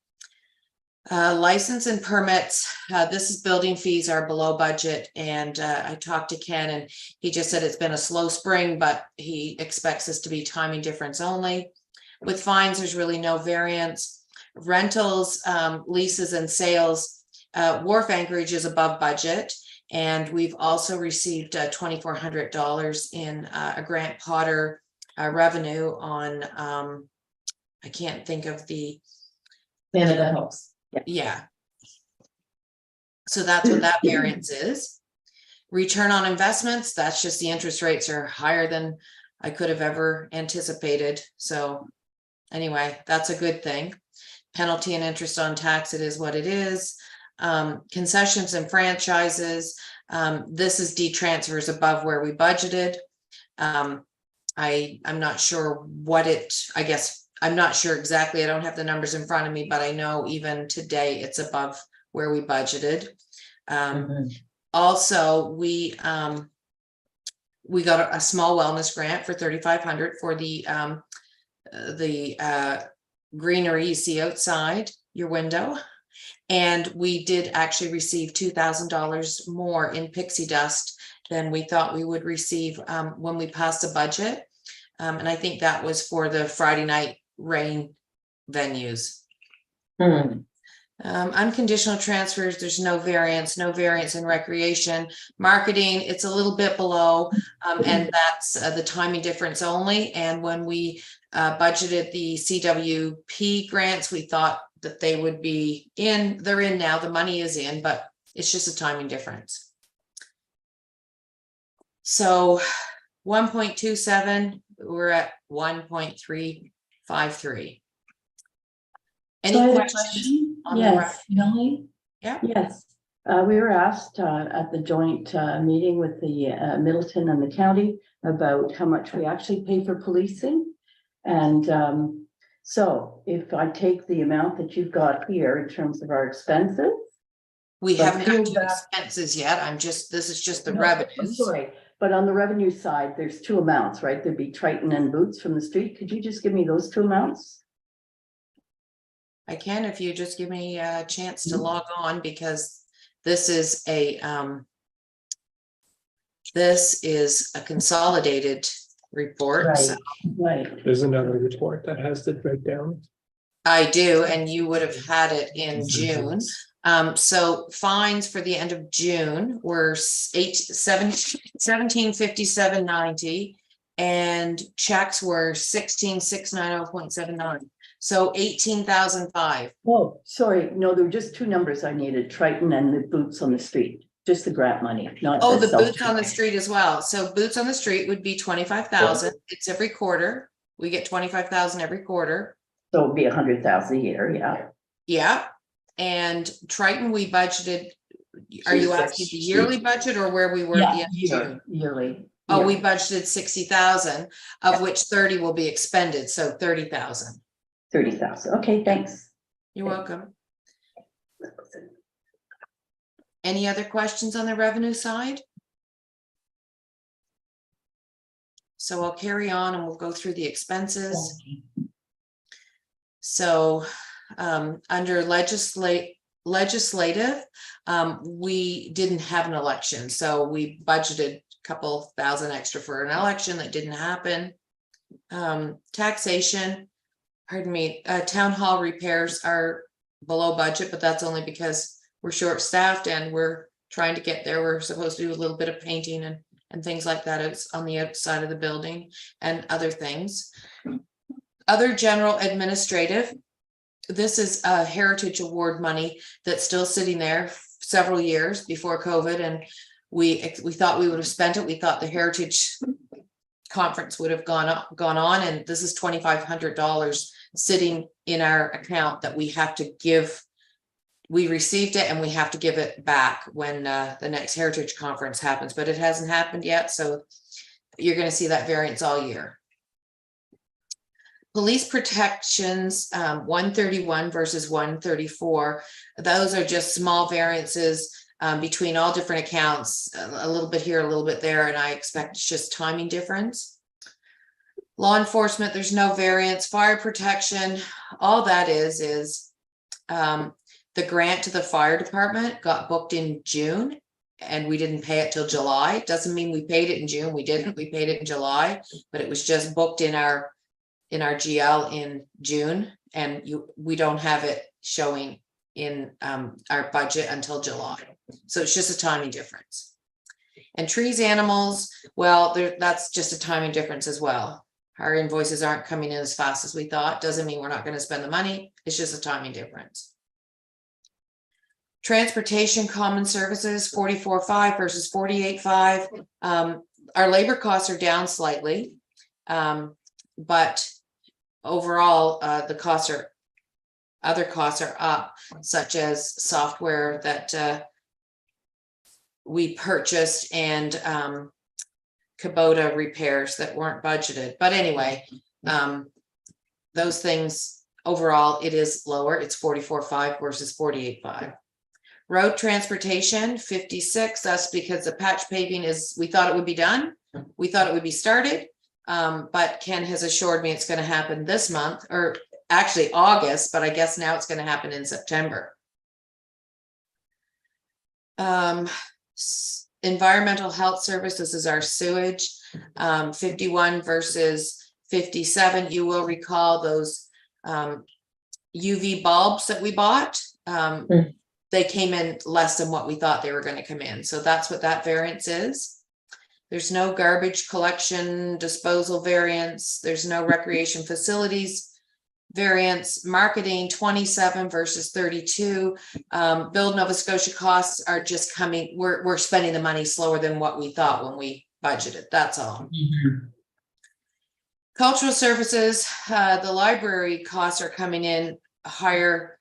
License and permits, this is building fees are below budget, and I talked to Ken and he just said it's been a slow spring, but he expects us to be timing difference only. With fines, there's really no variance. Rentals, leases and sales, wharf anchorage is above budget, and we've also received $2,400 in a Grant Potter revenue on I can't think of the Canada helps. yeah. So that's what that variance is. Return on investments, that's just the interest rates are higher than I could have ever anticipated. So anyway, that's a good thing. Penalty and interest on tax, it is what it is. Concessions and franchises, this is D-transfers above where we budgeted. I'm not sure I'm not sure exactly. I don't have the numbers in front of me, but I know even today it's above where we budgeted. Also, we got a small wellness grant for $3,500 for the greenery you see outside your window. And we did actually receive $2,000 more in pixie dust than we thought we would receive when we passed the budget. And I think that was for the Friday night rain venues. Unconditional transfers, there's no variance in recreation. Marketing, it's a little bit below, and that's the timing difference only. And when we budgeted the CWP grants, we thought that they would be in, they're in now, the money is in, but it's just a timing difference. So 1.27, we're at 1.353. Any So I have a questions? question. on the Yes, Melanie? Yeah. Yes, we were asked at the joint meeting with the Middleton and the county about how much we actually pay for policing. And so if I take the amount that you've got here in terms of our expenses. We But haven't got peel to back- expenses yet. this is just the No, revenues. Sorry, but on the revenue side, there's two amounts, right? There'd be Triton and Boots from the street. Could you just give me those two amounts? I can if you just give me a chance to log on, because this is a consolidated report. So Right. There's another report that has the breakdown. I do, and you would have had it in June. So fines for the end of June were 1757.90, and checks were 16,690.79. So 18,005. Oh, sorry, no, there were just two numbers I needed, Triton and the Boots on the street, just the grant money, not. Oh, the boots self- on the street as well. So boots on the street would be 25,000. It's every quarter. We get 25,000 every quarter. So it'd be 100,000 a year, yeah. Yeah. And Triton, we budgeted. Are you asking the yearly budget or where we were at the end of June? Yearly. Oh, we budgeted 60,000, of which 30 will be expended, so 30,000. 30,000, okay, thanks. You're welcome. Any other questions on the revenue side? So I'll carry on and we'll go through the expenses. So under legislative, we didn't have an election, so we budgeted a couple thousand extra for an election that didn't happen. Taxation, pardon me, town hall repairs are below budget, but that's only because we're short-staffed and we're trying to get there. We're supposed to do a little bit of painting and things like that. It's on the outside of the building and other things. Other general administrative, this is a Heritage Award money that's still sitting there several years before COVID, and we thought we would have spent it. We thought the Heritage Conference would have gone on, and this is $2,500 sitting in our account that we have to give. We received it and we have to give it back when the next Heritage Conference happens, but it hasn't happened yet, so you're going to see that variance all year. Police protections, 131 versus 134. Those are just small variances between all different accounts, a little bit here, a little bit there, and I expect it's just timing difference. Law enforcement, there's no variance. Fire protection, all that is the grant to the fire department got booked in June and we didn't pay it till July. Doesn't mean we paid it in June. We didn't. We paid it in July, but it was just booked in our GL in June, and we don't have it showing in our budget until July. So it's just a timing difference. And trees, animals, well, that's just a timing difference as well. Our invoices aren't coming in as fast as we thought. Doesn't mean we're not going to spend the money. It's just a timing difference. Transportation common services, 44.5 versus 48.5. Our labor costs are down slightly, but overall, other costs are up, such as software that we purchased and Kubota repairs that weren't budgeted. But anyway, those things overall, it is lower. It's 44.5 versus 48.5. Road transportation, 56. That's because the patch paving we thought it would be done. We thought it would be started. But Ken has assured me it's going to happen this month, or actually August, but I guess now it's going to happen in September. Environmental health services is our sewage, 51 versus 57. You will recall those UV bulbs that we bought. They came in less than what we thought they were gonna come in, so that's what that variance is. There's no garbage collection disposal variance, there's no recreation facilities variance, marketing 27 versus 32. Build Nova Scotia costs are just coming, we're spending the money slower than what we thought when we budgeted, that's all. Cultural services, the library costs are coming in higher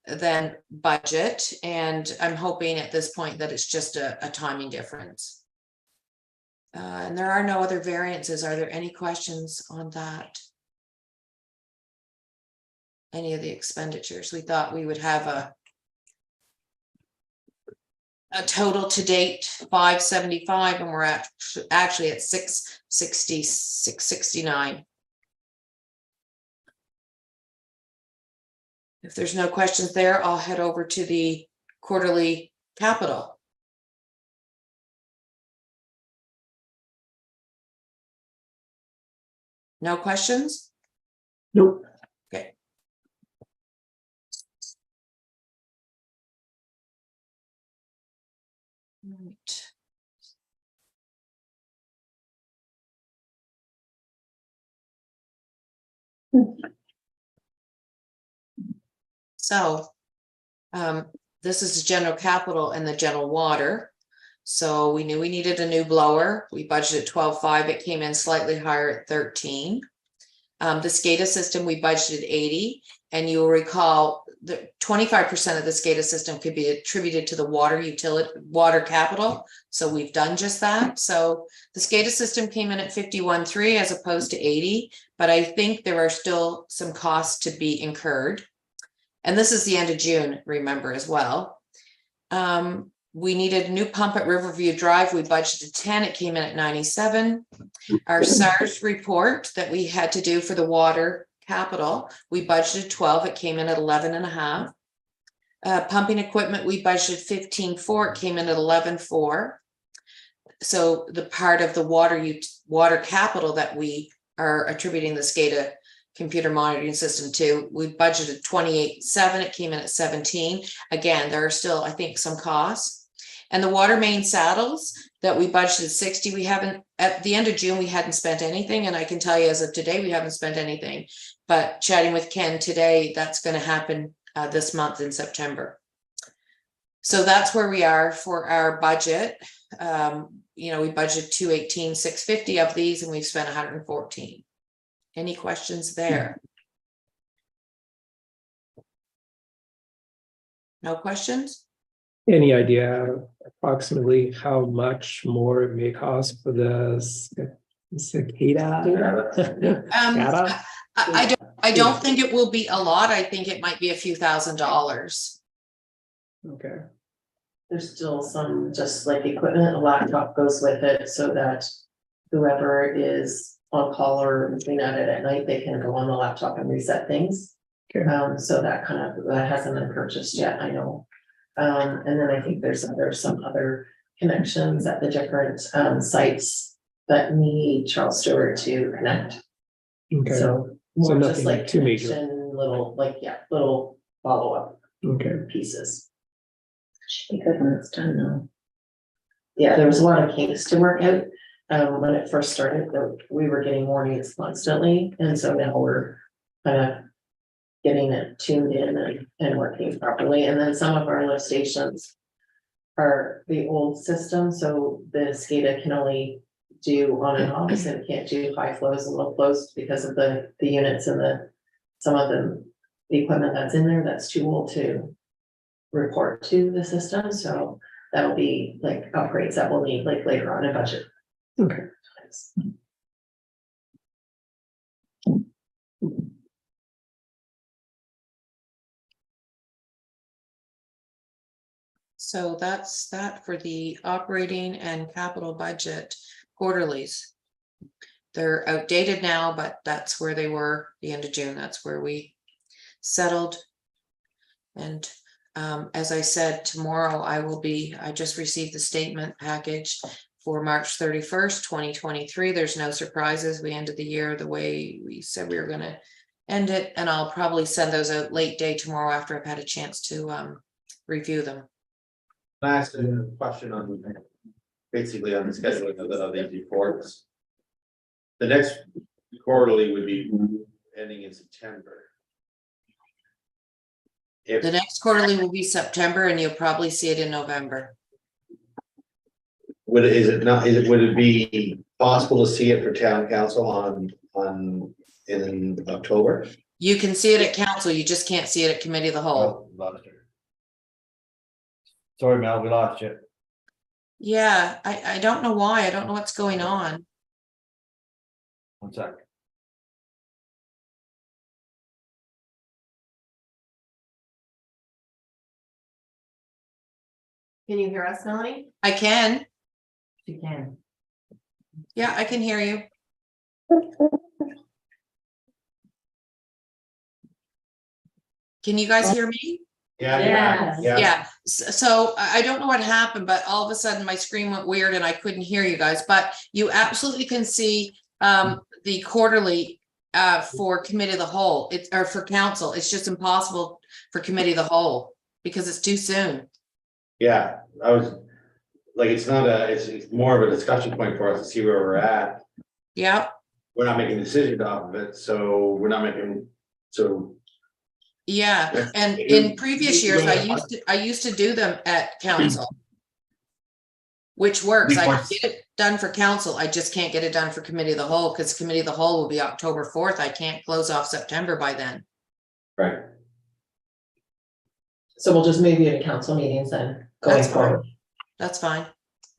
than budget, and I'm hoping at this point that it's just a timing difference. And there are no other variances. Are there any questions on that? Any of the expenditures? We thought we would have a total to date 575, and we're actually at 660, 669. If there's no questions there, I'll head over to the quarterly capital. No questions? Nope. Okay. Right. So, this is the general capital and the general water. So we knew we needed a new blower. We budgeted 12.5. It came in slightly higher at 13. The SCADA system, we budgeted 80. And you will recall that 25% of the SCADA system could be attributed to the water capital. So we've done just that. So the SCADA system came in at 51.3 as opposed to 80, but I think there are still some costs to be incurred. And this is the end of June, remember, as well. We needed a new pump at Riverview Drive. We budgeted 10, it came in at 97. Our SARS report that we had to do for the water capital, we budgeted 12, it came in at 11.5. Pumping equipment, we budgeted 15.4, it came in at 11.4. So the part of the water capital that we are attributing the SCADA computer monitoring system to, we budgeted 28.7, it came in at 17. Again, there are still, I think, some costs. And the water main saddles that we budgeted 60, we haven't, at the end of June, we hadn't spent anything. And I can tell you as of today, we haven't spent anything. But chatting with Ken today, that's going to happen this month in September. So that's where we are for our budget. You know, we budgeted 218, 650 of these, and we've spent 114. Any questions there? No questions? Any idea approximately how much more it may cost for the cicada? Scada? I don't think it will be a lot. I think it might be a few $1,000s. Okay. There's still some just like equipment, a laptop goes with it so that whoever is on call or looking at it at night, they can go on the laptop and reset things. Okay. So that that hasn't been purchased yet, I know. And then I think there's some other connections at the different sites that need Charles Stewart to connect. Okay. So more just nothing like too major. connection, little follow-up Okay. pieces. Should be good when it's done though. Yeah, there was a lot of kinks to work out. When it first started, we were getting warnings constantly, and so now we're kind of getting it tuned in and working properly. And then some of our lift stations are the old system, so the SCADA can only do on and off, and it can't do high flows and low flows because of the units and some of the equipment that's in there that's too old to report to the system. So that'll be like upgrades that we'll need like later on in budget. Okay. So that's that for the operating and capital budget quarterlies. They're outdated now, but that's where they were the end of June. That's where we settled. And as I said, tomorrow I just received the statement package for March 31st, 2023. There's no surprises. We ended the year the way we said we were going to end it, and I'll probably send those out late day tomorrow after I've had a chance to review them. Can I ask a question on, basically on the scheduling of these reports? The next quarterly would be ending in September. If, The next quarterly will be September, and you'll probably see it in November. would it be possible to see it for town council in October? You can see it at council, you just can't see it at committee of the whole. Lost her. Sorry, Mel, we lost you. Yeah, I don't know why, I don't know what's going on. 1 sec. Can you hear us, Melanie? I can, You can. yeah, I can hear you. Can you guys hear me? Yeah. Yeah, so I don't know what happened, but all of a sudden my screen went weird and I couldn't hear you guys, but you absolutely can see the quarterly for committee of the whole, it's or for council. It's just impossible for committee of the whole because it's too soon. Yeah, I was, like, it's not it's more of a discussion point for us to see where we're at. Yeah, We're not making decisions off of it, so we're not making, so. yeah, and in previous years, I used to do them at council. Which works, I can get it done for council, I just can't get it done for committee of the whole, because committee of the whole will be October 4th, I can't close off September by then. Right. So we'll just move you to council meetings then, going That's fine. forward. That's fine.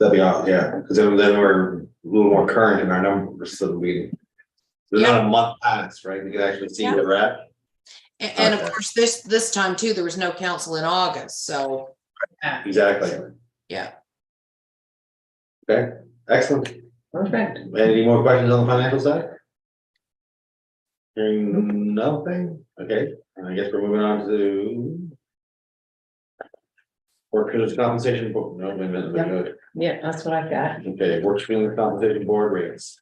That'd be off, yeah, because then we're a little more current in our numbers, so we. There's not a month past, right? We can actually see where we're at. And of Okay. course, this time too, there was no council in August, so, Exactly. yeah. Okay, excellent. Perfect. Any more questions on the financial side? Hearing nothing, okay, I guess we're moving on to. Workers' compensation board, no, wait a minute, Yep. okay. Yeah, that's what I've got. Okay, workers' compensation board rates.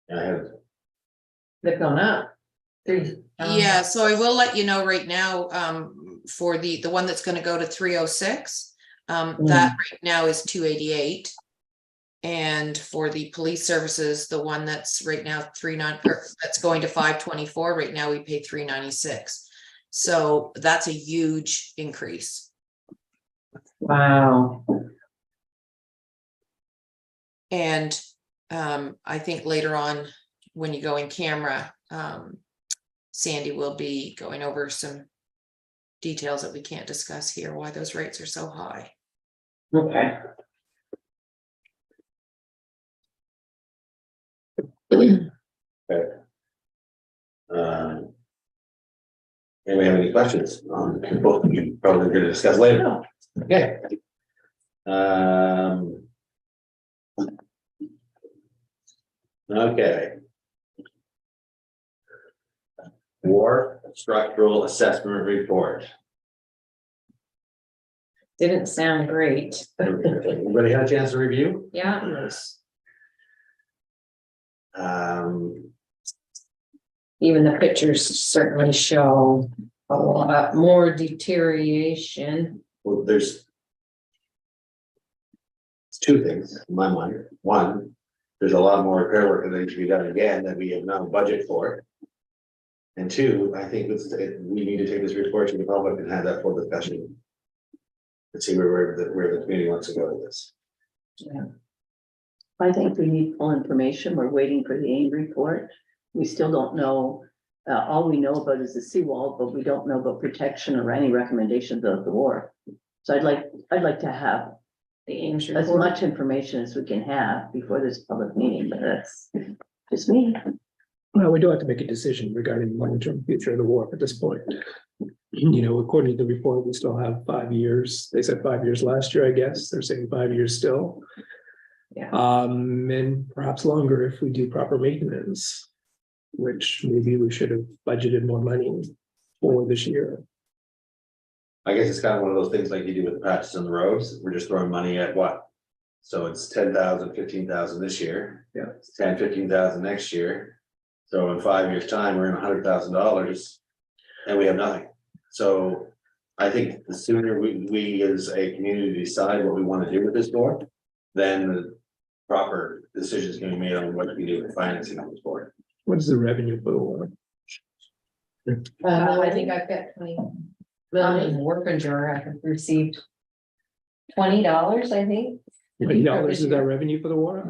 I have, They've gone up. Three. Yeah, so I will let you know right now, for the one that's gonna go to 306. That right now is 288. And for the police services, the one that's right now that's going to 524, right now we pay 396. So that's a huge increase. Wow. And I think later on, when you go in camera, Sandy will be going over some details that we can't discuss here, why those rates are so high. Okay. anybody have any questions on both of you probably gonna discuss later? Okay. Okay. War structural assessment report. Didn't sound great. Everybody had a chance to review? Yeah. Yes. Even the pictures certainly show a lot more deterioration. Well, there's two things in my mind. One, there's a lot more repair work that needs to be done again that we have no budget for. And two, I think we need to take this report to the public and have that full discussion. And see where the community wants to go with this. I think we need full information. We're waiting for the AIM report. We still don't know, all we know about is the seawall, but we don't know about protection or any recommendations of the war. So I'd like to have The Ames as report. much information as we can have before this public meeting, but that's just me. Well, we do have to make a decision regarding the long-term future of the war at this point. You know, according to the report, we still have 5 years. They said 5 years last year, I guess. They're saying 5 years still. Yeah. And perhaps longer if we do proper maintenance, which maybe we should have budgeted more money for this year. I guess it's kind of one of those things like you do with the patches on the roads. We're just throwing money at what? So it's 10,000, 15,000 this year. Yeah. It's 10, 15,000 next year. So in 5 years' time, we're in $100,000 and we have nothing. So I think the sooner we as a community decide what we want to do with this board, then the proper decisions can be made on what we do with financing of this board. What is the revenue for the water? I think I've got 20. Workinger, I have received $20, I think. $20 is that revenue for the water?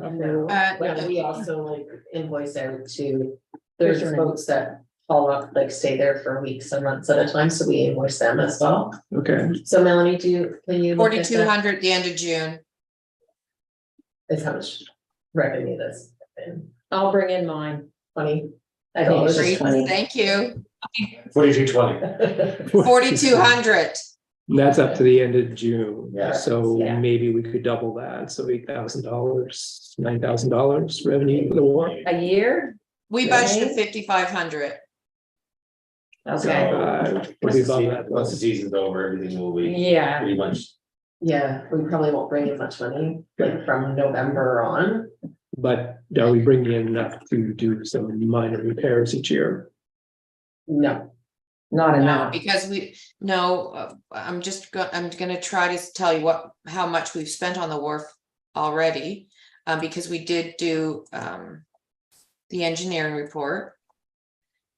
But we also like invoice out to, there's folks that haul up, like stay there for weeks and months at a time, so we invoice them as well. Okay, So Melanie, can you? look at that? 4,200 at the end of June. Is how much revenue that's been, I'll bring in mine. 20? I think it's just Great, 20. thank you. 4220. 4,200. that's up to the end of June. Yeah. So Yeah. maybe we could double that, so $8,000, $9,000 revenue for the water. A year? We budgeted 5,500. Okay, We'll be above that. Once the season's over, everything will be yeah, pretty much. Yeah, we probably won't bring in much money, like from November on. But are we bringing in enough to do some minor repairs each year? No, not No, enough. because I'm gonna try to tell you how much we've spent on the wharf already. Because we did do, the engineering report.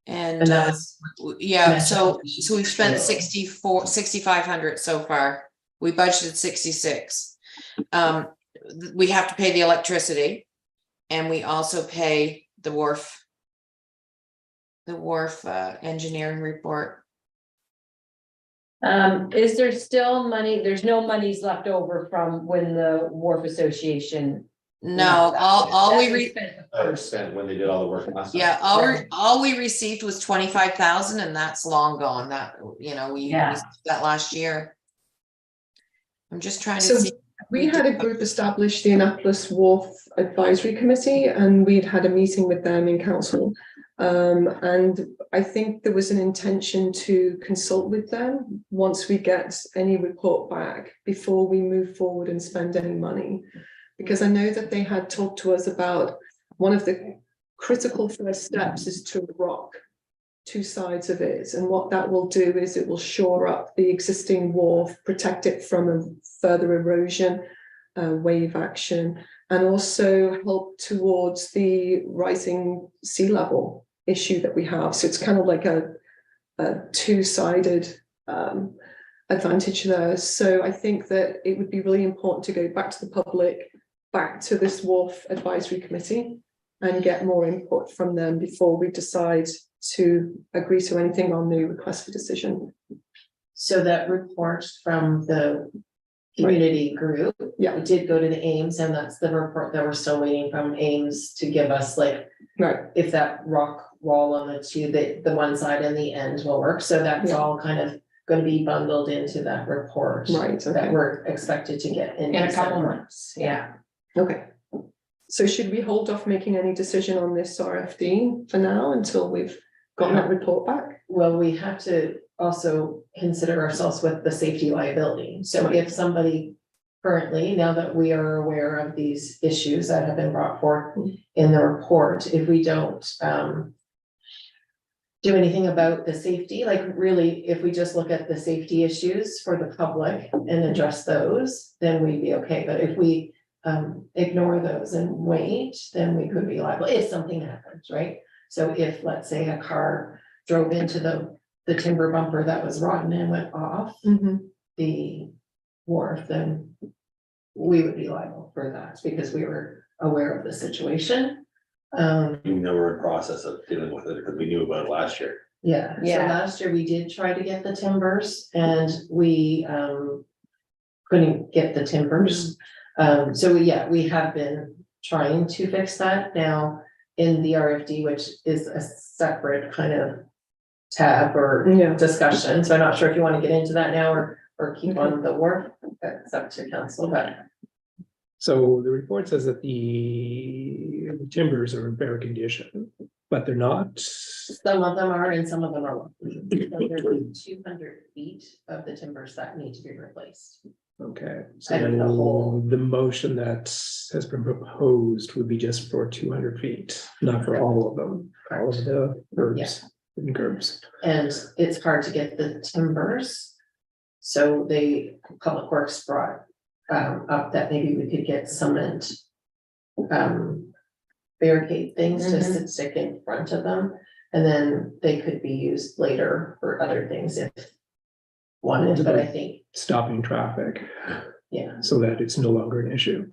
and And, that was, yeah, so we've spent 6,500 so far. We budgeted 66. We have to pay the electricity. And we also pay the wharf engineering report. Is there still money? There's no monies left over from when the Wharf Association. No, all we spent the I first. spent when they did all the work last time. yeah, all we received was 25,000 and that's long gone. That, we Yeah. used that last year. I'm just trying to So see. we had a group established, the Annapolis Wharf Advisory Committee, and we'd had a meeting with them in council. And I think there was an intention to consult with them once we get any report back before we move forward and spend any money. Because I know that they had talked to us about one of the critical first steps is to rock two sides of it. And what that will do is it will shore up the existing wharf, protect it from a further erosion, wave action, and also help towards the rising sea level issue that we have. So it's kind of like a two-sided advantage there. So I think that it would be really important to go back to the public, back to this Wharf Advisory Committee, and get more input from them before we decide to agree to anything on the request for decision. so that report from the community group. Yeah. It did go to the Ames, and that's the report that we're still waiting from Ames to give us, like, Right. if that rock wall on the one side and the end will work. So that's Yeah. all kind of gonna be bundled into that report. Right, That okay. we're expected to get in In a couple December. months, yeah. Okay. So should we hold off making any decision on this RFD for now until we've gotten that report back? Well, we have to also consider ourselves with the safety liability. So if somebody currently, now that we are aware of these issues that have been brought forth in the report, if we don't do anything about the safety, like really, if we just look at the safety issues for the public and address those, then we'd be okay. But if we ignore those and wait, then we could be liable if something happens, right? So if, let's say, a car drove into the timber bumper that was rotten and went off the wharf, then we would be liable for that because we were aware of the situation. Even though we're in process of dealing with it, because we knew about it last year. Yeah, so Yeah. last year we did try to get the timbers and we couldn't get the timbers. So we have been trying to fix that now in the RFD, which is a separate kind of tab or Yeah. discussion. So I'm not sure if you want to get into that now or keep on the wharf. That's up to council, but So the report says that the timbers are in fair condition, but they're not. some of them are and some of them are. So there's 200 feet of the timbers that need to be replaced. Okay, so I don't know the whole- the motion that has been proposed would be just for 200 feet, not for all of them, all of the curbs and curbs. And it's hard to get the timbers. So Public Works brought up that maybe we could get cement barricade things to stick in front of them, and then they could be used later for other things if wanted, but I think, Stopping traffic yeah, so that it's no longer an issue.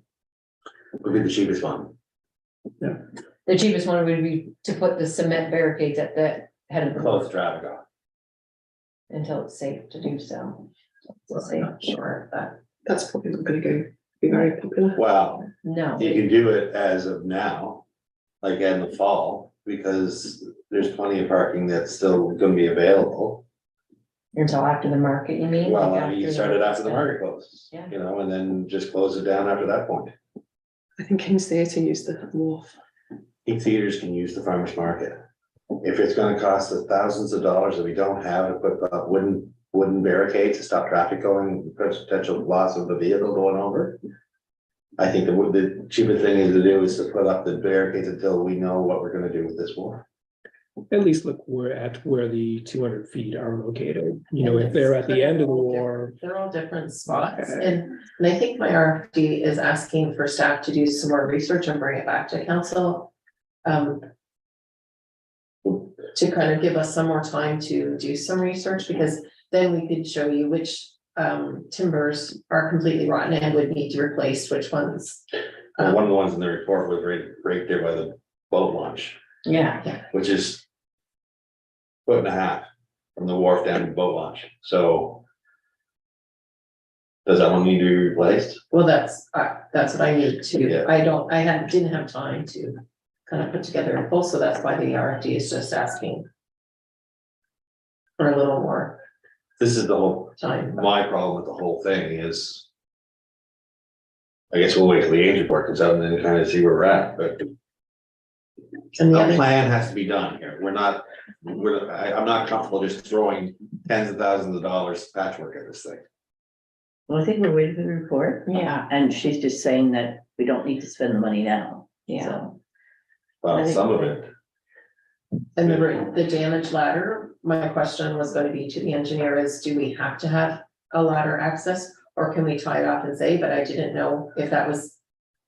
Would be the cheapest one. The cheapest one would be to put the cement barricades at the head of the Close road the traffic off. until it's safe to do so. I'm not sure, but That's probably not gonna be very popular. Well, No, you can do it as of now, like in the fall, because there's plenty of parking that's still gonna be available. until after the market, you mean? Well, Like I mean, you after start it after the market closes, Yeah. you know, and then just close it down after that point. I think King's Theatre used the wharf. Each theaters can use the farmer's market. If it's gonna cost us thousands of dollars that we don't have to put up wooden barricades to stop traffic going, potential loss of the vehicle going over. I think the cheapest thing is to do is to put up the barricades until we know what we're gonna do with this war. At least look where the 200 feet are located, you know, if they're at the end of the war. they're all different spots, Okay. and I think my RFD is asking for staff to do some more research and bring it back to council. To kind of give us some more time to do some research, because then we could show you which timbers are completely rotten and would need to replace which ones. One of the ones in the report was right there by the boat launch, Yeah, which is 1.5 feet from the wharf down to the boat launch, so. Does that one need to be replaced? Well, that's what I need to, Yeah. didn't have time to kind of put together a full, so that's why the RFD is just asking for a little more This is the whole, time. my problem with the whole thing is. I guess we'll wait till the age report comes out and then kind of see where we're at, but And the a other, plan has to be done here. I'm not comfortable just throwing tens of thousands of dollars patchwork at this thing. Well, I think we're waiting for the report. yeah, And she's just saying that we don't need to spend the money now. yeah. So, Well, I think- some of it, and the damaged ladder, my question was gonna be to the engineer is, do we have to have a ladder access? Or can we tie it off and say, but I didn't know if that was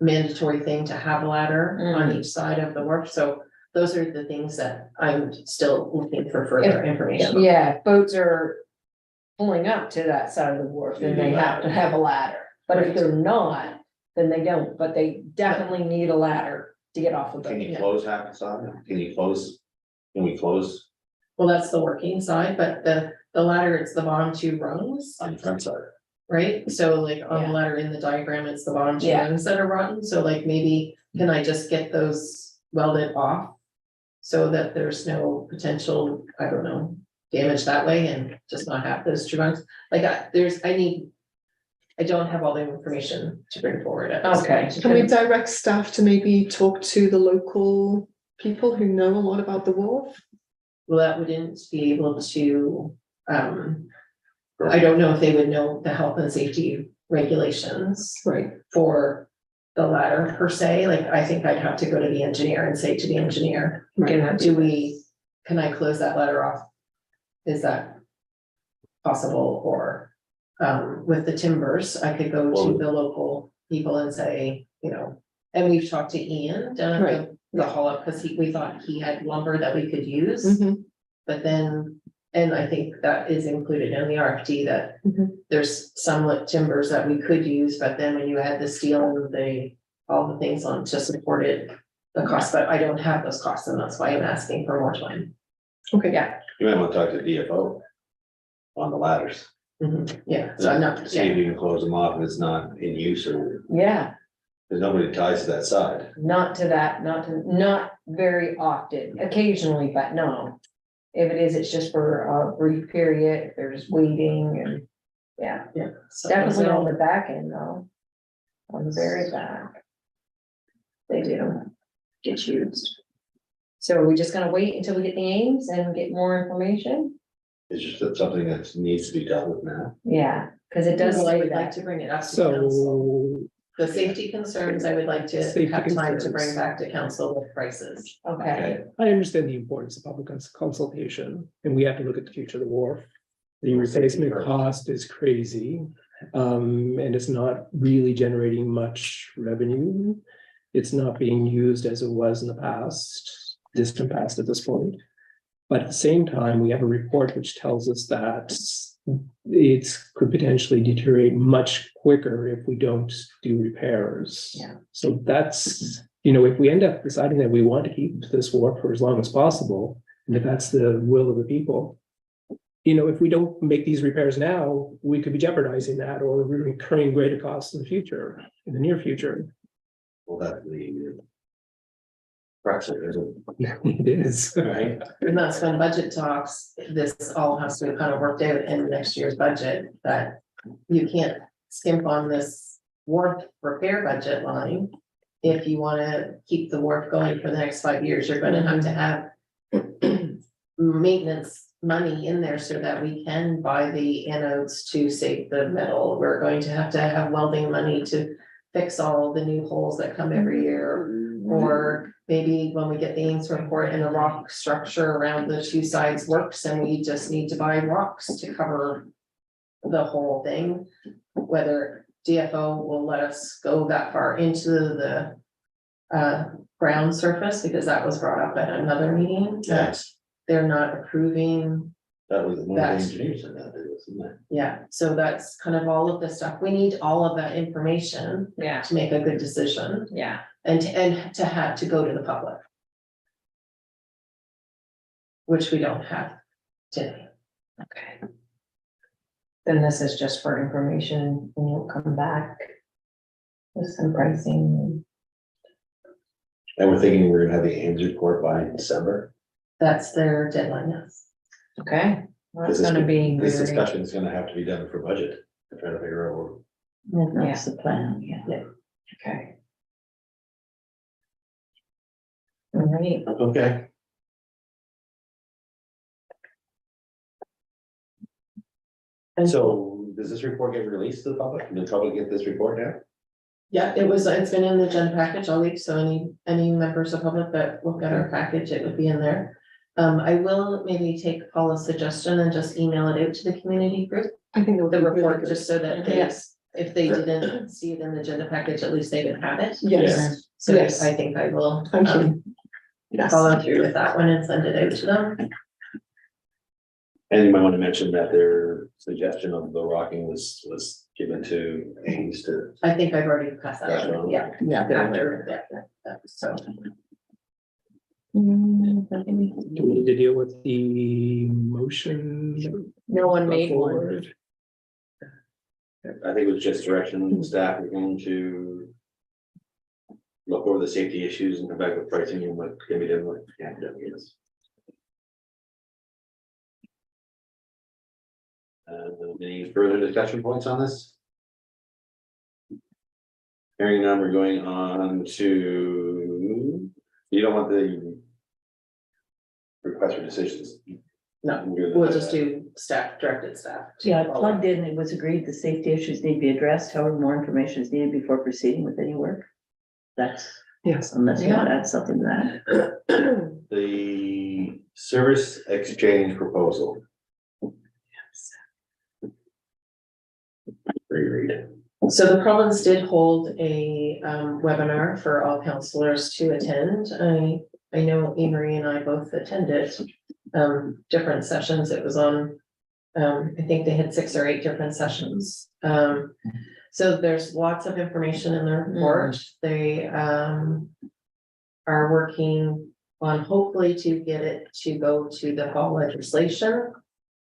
mandatory thing to have a ladder on each side of the wharf, so. Those are the things that I'm still looking for further information. Yeah, if boats are pulling up to that side of the wharf, then they have to have a ladder. But if they're not, then they don't, but they definitely need a ladder to get off the can you boat. close half the side? Can we close Well, that's the working side, but the ladder, it's the bottom two rungs, on the front side? right? So like on Yeah. the ladder in the diagram, it's the bottom two Yeah. rungs that are rotten, so like maybe can I just get those welded off? So that there's no potential, I don't know, damage that way and just not have those two rungs, like I don't have all the information to bring forward at this Okay. point. Can we direct staff to maybe talk to the local people who know a lot about the wharf? Well, that wouldn't be able to, I don't know if they would know the health and safety regulations Right. for the ladder per se, like, I think I'd have to go to the engineer and say to the engineer, can I close that ladder off? Is that possible, or, with the timbers, I could go to the local people and say, you know, and we've talked to Ian down at the haul up, because we thought he had lumber that we could use. Mhm. But then, and I think that is included in the RFD, that there's some timbers that we could use, but then when you add the steel and all the things on to support it, the cost, but I don't have those costs, and that's why I'm asking for more time. Okay. Yeah. You might want to talk to DFO on the ladders. Yeah, so I'm not, See if you can close them off if it's not in use, or Yeah, there's nobody ties to that side. not very often, occasionally, but no. If it is, it's just for a brief period, if there's waiting and, yeah, yeah. So- definitely on the back end though. On the very back. They do get used. So are we just gonna wait until we get the names and get more information? It's just that something that needs to be dealt with now. Yeah, Because it does I say would like that. to bring it up to council. So, The safety concerns, I would like to Safety have time to concerns. bring back to council with prices. Okay, I understand the importance of public consultation, and we have to look at the future of the wharf. The replacement cost is crazy, and it's not really generating much revenue. It's not being used as it was in the past, distant past at this point. But at the same time, we have a report which tells us that it could potentially deteriorate much quicker if we don't do repairs. Yeah. So that's, if we end up deciding that we want to keep this wharf for as long as possible, and if that's the will of the people, if we don't make these repairs now, we could be jeopardizing that or incurring greater costs in the near future. Well, that's the. Brexit, isn't It is. it? Right? And that's when budget talks, this all has to be kind of worked out in next year's budget, that you can't skimp on this wharf repair budget line. If you wanna keep the wharf going for the next 5 years, you're gonna have to have maintenance money in there so that we can buy the anodes to save the metal. We're going to have welding money to fix all the new holes that come every year. Or maybe when we get the Ames report and the rock structure around the two sides works and we just need to buy rocks to cover the whole thing. Whether DFO will let us go that far into the ground surface, because that was brought up at another meeting, that they're not approving. That was one of the That- engineers in that, isn't it? Yeah, so that's kind of all of the stuff. We need all of that information yeah, to make a good decision yeah. and to have to go to the public. Which we don't have today. Okay. Then this is just for information, and you'll come back with some pricing. And we're thinking we're gonna have the Ames report by December. That's their deadline, yes. Okay, well, that's This is- gonna be This very, discussion is gonna have to be done for budget, to try to figure out where. That's the plan, yeah. okay. All right, Okay. And So does this report get released to the public? Can the public get this report now? yeah, it's been in the agenda package all week, so any members of public that look at our package, it would be in there. I will maybe take Paula's suggestion and just email it out to the community group, I think that would the be really report, good. just so that they, Yes. if they didn't see it in the agenda package, at least they would have it. Yes, So Yes. I think I will. thank you. Yes. Follow through with that one and send it out to them. And you might want to mention that their suggestion of the rocking was given to Ames to. I think I've already passed that on, yeah. Yeah. After, so. Do we need to deal with the motion? no one made one. forward? I think it was just direction staff are going to. Look over the safety issues and come back with pricing and what can be done with. Yeah, yes. Any further discussion points on this? Hearing none, we're going on to, you don't want the request for decisions. No, we'll just do staff, directed staff. Yeah, I plugged in, it was agreed the safety issues need to be addressed, however, more information is needed before proceeding with any work. That's, Yes. unless you want to add something to that. The service exchange proposal. Reread it. So the province did hold a webinar for all counselors to attend. I know Emery and I both attended different sessions. It was on, I think they had 6 or 8 different sessions. So there's lots of information in the report. They are working on hopefully to get it to go to the fall legislation.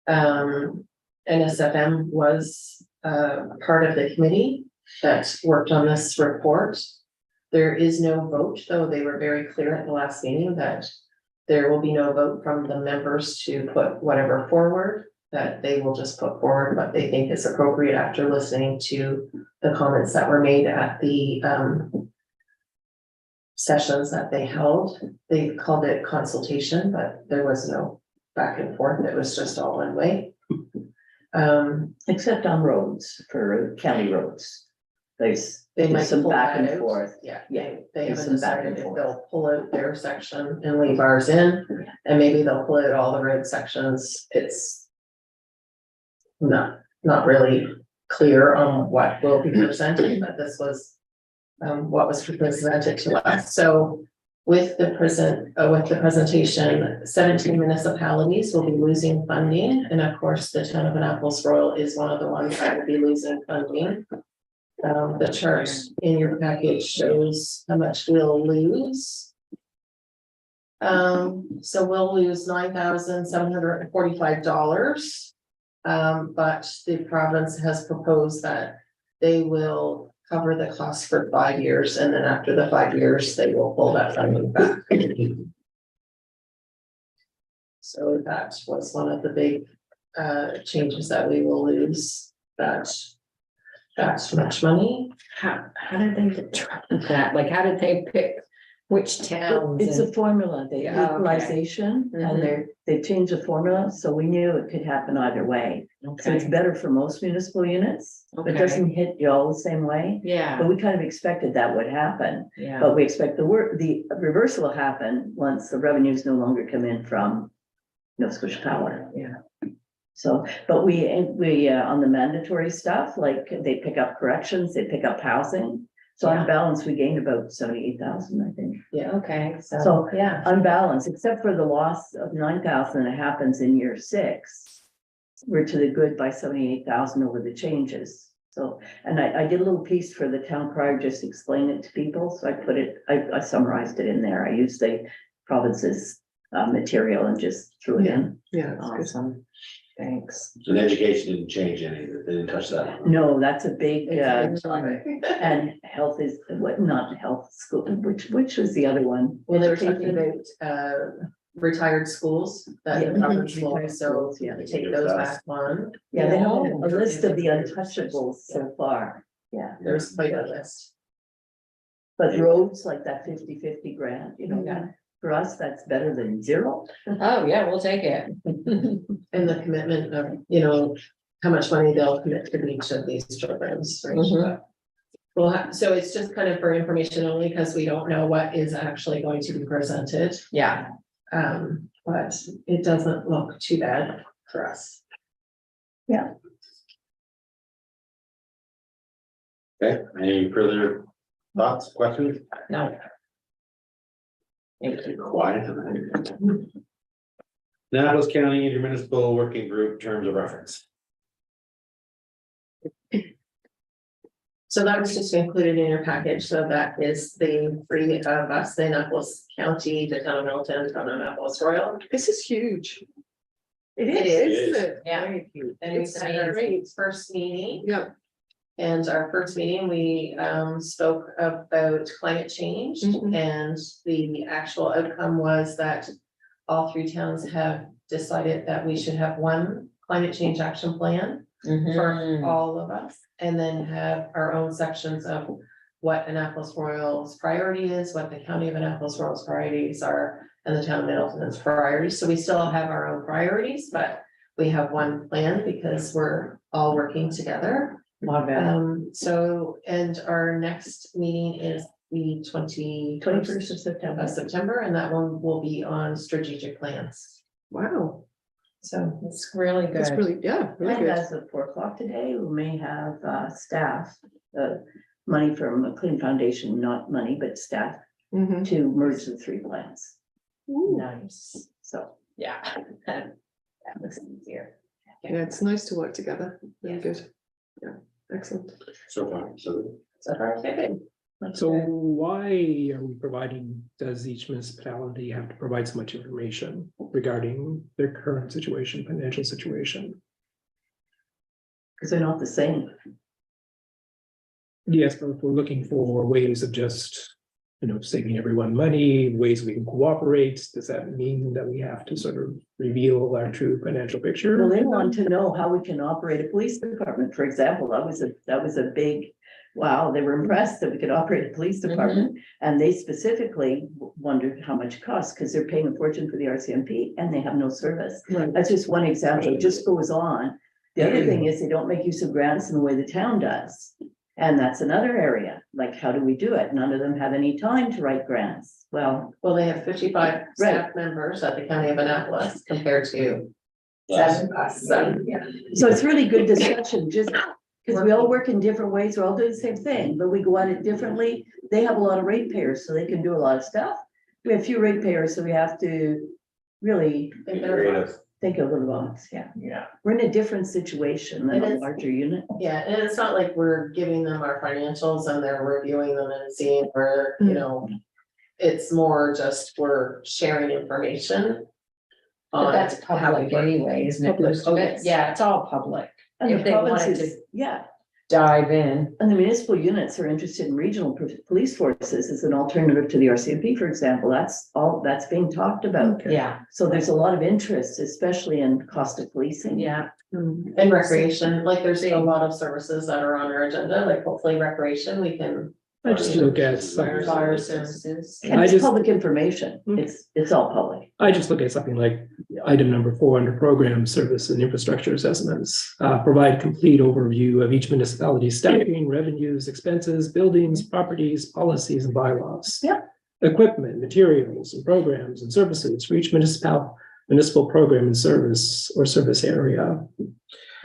NSFM was part of the committee that worked on this report. There is no vote, though they were very clear at the last meeting that there will be no vote from the members to put whatever forward, that they will just put forward what they think is appropriate after listening to the comments that were made at the sessions that they held. They called it consultation, but there was no back and forth. It was just all one way. Except on roads, for county roads. There's they might some pull back that and out. forth. Yeah, Yeah, they there's haven't some back and decided if forth. they'll pull out their section and leave ours in, and maybe they'll pull out all the road sections. It's not really clear on what will be presented, but this was what was presented to us. So with the presentation, 17 municipalities will be losing funding, and of course, the town of Annapolis Royal is one of the ones that will be losing funding. The chart in your package shows how much we'll lose. So we'll lose $9,745. But the province has proposed that they will cover the cost for 5 years, and then after the 5 years, they will pull that funding back. So that was one of the big changes, that we will lose that's much money. How did they determine that? Like, how did they pick which towns? It's a formula, they Yeah, okay. equalization, Mhm. and they changed the formula, so we knew it could happen either way. So it's Okay, better for most municipal units, it Okay. doesn't hit you all the same way. But yeah, we kind of expected that would happen, yeah, but we expect the reverse will happen once the revenues no longer come in from Nova Scotia Power. yeah. So, but we, on the mandatory stuff, like they pick up corrections, they pick up housing. So Yeah. on balance, we gained about 78,000, I think. Okay, So- so, yeah, On balance, except for the loss of 9,000 that happens in year 6. We're to the good by 78,000 over the changes. So, and I did a little piece for the town crier, just to explain it to people, so I summarized it in there. I used the province's material and just threw it in. Yeah. awesome, thanks. So the education didn't change any, they didn't touch that. No, that's a big, It's and health is, what, not health school, which was the other one? When they were talking about retired schools, that the Yeah. province will Retired also schools, yeah. take those back on. Yeah, they have Yeah. a list of the untouchables so far, yeah. There's quite a list. But roads like that 50-50 grant, you know, Yeah. for us, that's better than zero. Oh, yeah, we'll take it. And the commitment of, how much money they'll commit to each of these programs. Right? Mhm. Well, so it's just kind of for information only, because we don't know what is actually going to be presented. Yeah, But it doesn't look too bad for us. Okay, any further thoughts, questions? no. Thank you. Quiet. Annapolis County Intermunicipal Working Group Terms of Reference. So that was just included in your package, so that is the three of us, the Annapolis County, the town of Middleton, town of Annapolis Royal. This is huge. It is. Yeah. And we It's had our great. first meeting, Yeah. and our first meeting, we spoke about climate change. Mhm. And the actual outcome was that all three towns have decided that we should have one climate change action plan for all of us, and then have our own sections of what Annapolis Royal's priority is, what the county of Annapolis Royal's priorities are, and the town of Middleton's priorities. So we still have our own priorities, but we have one plan because we're all working together. Love it. So, and our next meeting is the 21st of September. September, and that one will be on strategic plans. Wow. So It's really That's good. really, yeah, really And good. as of 4 o'clock today, we may have staff, money from a Clean Foundation, not money, but staff Mhm. to merge the 3 plans. Nice. So Yeah. That was easier. Yeah, it's nice to work together. Really Yeah. good. Yeah, excellent. So far, so far, okay, good. So why are we providing, does each municipality have to provide so much information regarding their current situation, financial situation? because they're not the same. Yes, but if we're looking for ways of just, saving everyone money, ways we can cooperate, does that mean that we have to sort of reveal our true financial picture? Well, they want to know how we can operate a police department, for example, that was a big, wow, they were impressed that we could operate a police department. And they specifically wondered how much it costs, because they're paying a fortune for the RCMP and they have no service. Right. That's just one example, it just goes on. The other thing is they don't make use of grants in the way the town does. And that's another area, like how do we do it? None of them have any time to write grants. Well, Well, they have 55 staff members at the county of Annapolis compared to Less. seven, yeah. so it's really good discussion, just because we all work in different ways, we're all doing the same thing, but we go at it differently. They have a lot of ratepayers, so they can do a lot of stuff. We have few ratepayers, so we have to really Creative. think of the box, yeah. Yeah. We're in a different situation than It a is. larger unit. Yeah, and it's not like we're giving them our financials and they're reviewing them and seeing where, you know. It's more just we're sharing information. But on that's how we public work. anyway, isn't it? Public, Most of it, yes. yeah, it's all public. And If the they wanted provinces, to yeah, dive in. and the municipal units are interested in regional police forces as an alternative to the RCMP, for example. That's all, that's being talked about. Yeah, So there's a lot of interest, especially in cost of policing. yeah. And recreation, like there's a lot of services that are on our agenda, like hopefully recreation, we can. I just look at, Fire services. And I it's just- public information. Mm. It's all public. I just look at something like item number 4 under program service and infrastructure assessments. Provide complete overview of each municipality's staffing, revenues, expenses, buildings, properties, policies and bylaws. Yeah. Equipment, materials and programs and services for each municipal program and service or service area.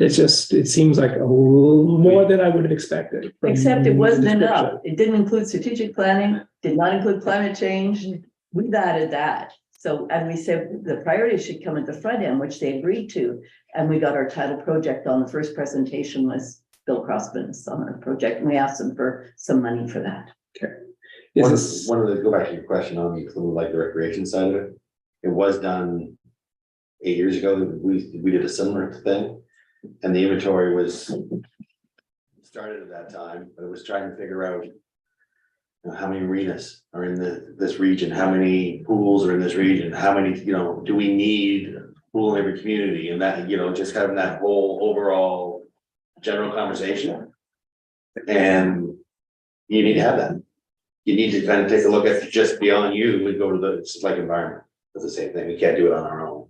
It's just, it seems like a little more than I would have expected. from Except it the wasn't description. enough. It didn't include strategic planning, did not include climate change. We've added that. So, and we said the priorities should come at the front end, which they agreed to. And we got our title project on. The first presentation was Bill Crossman's summer project, and we asked them for some money for that. Is this- One of the, go back to your question on like the recreation side of it. It was done 8 years ago. We did a similar thing. And the inventory was started at that time, but it was trying to figure out how many marinas are in this region, how many pools are in this region, how many, do we need a pool in every community? And that, just having that whole overall general conversation. And you need to have that. You need to kind of take a look at just beyond you and go to it's just like environment. It's the same thing. We can't do it on our own.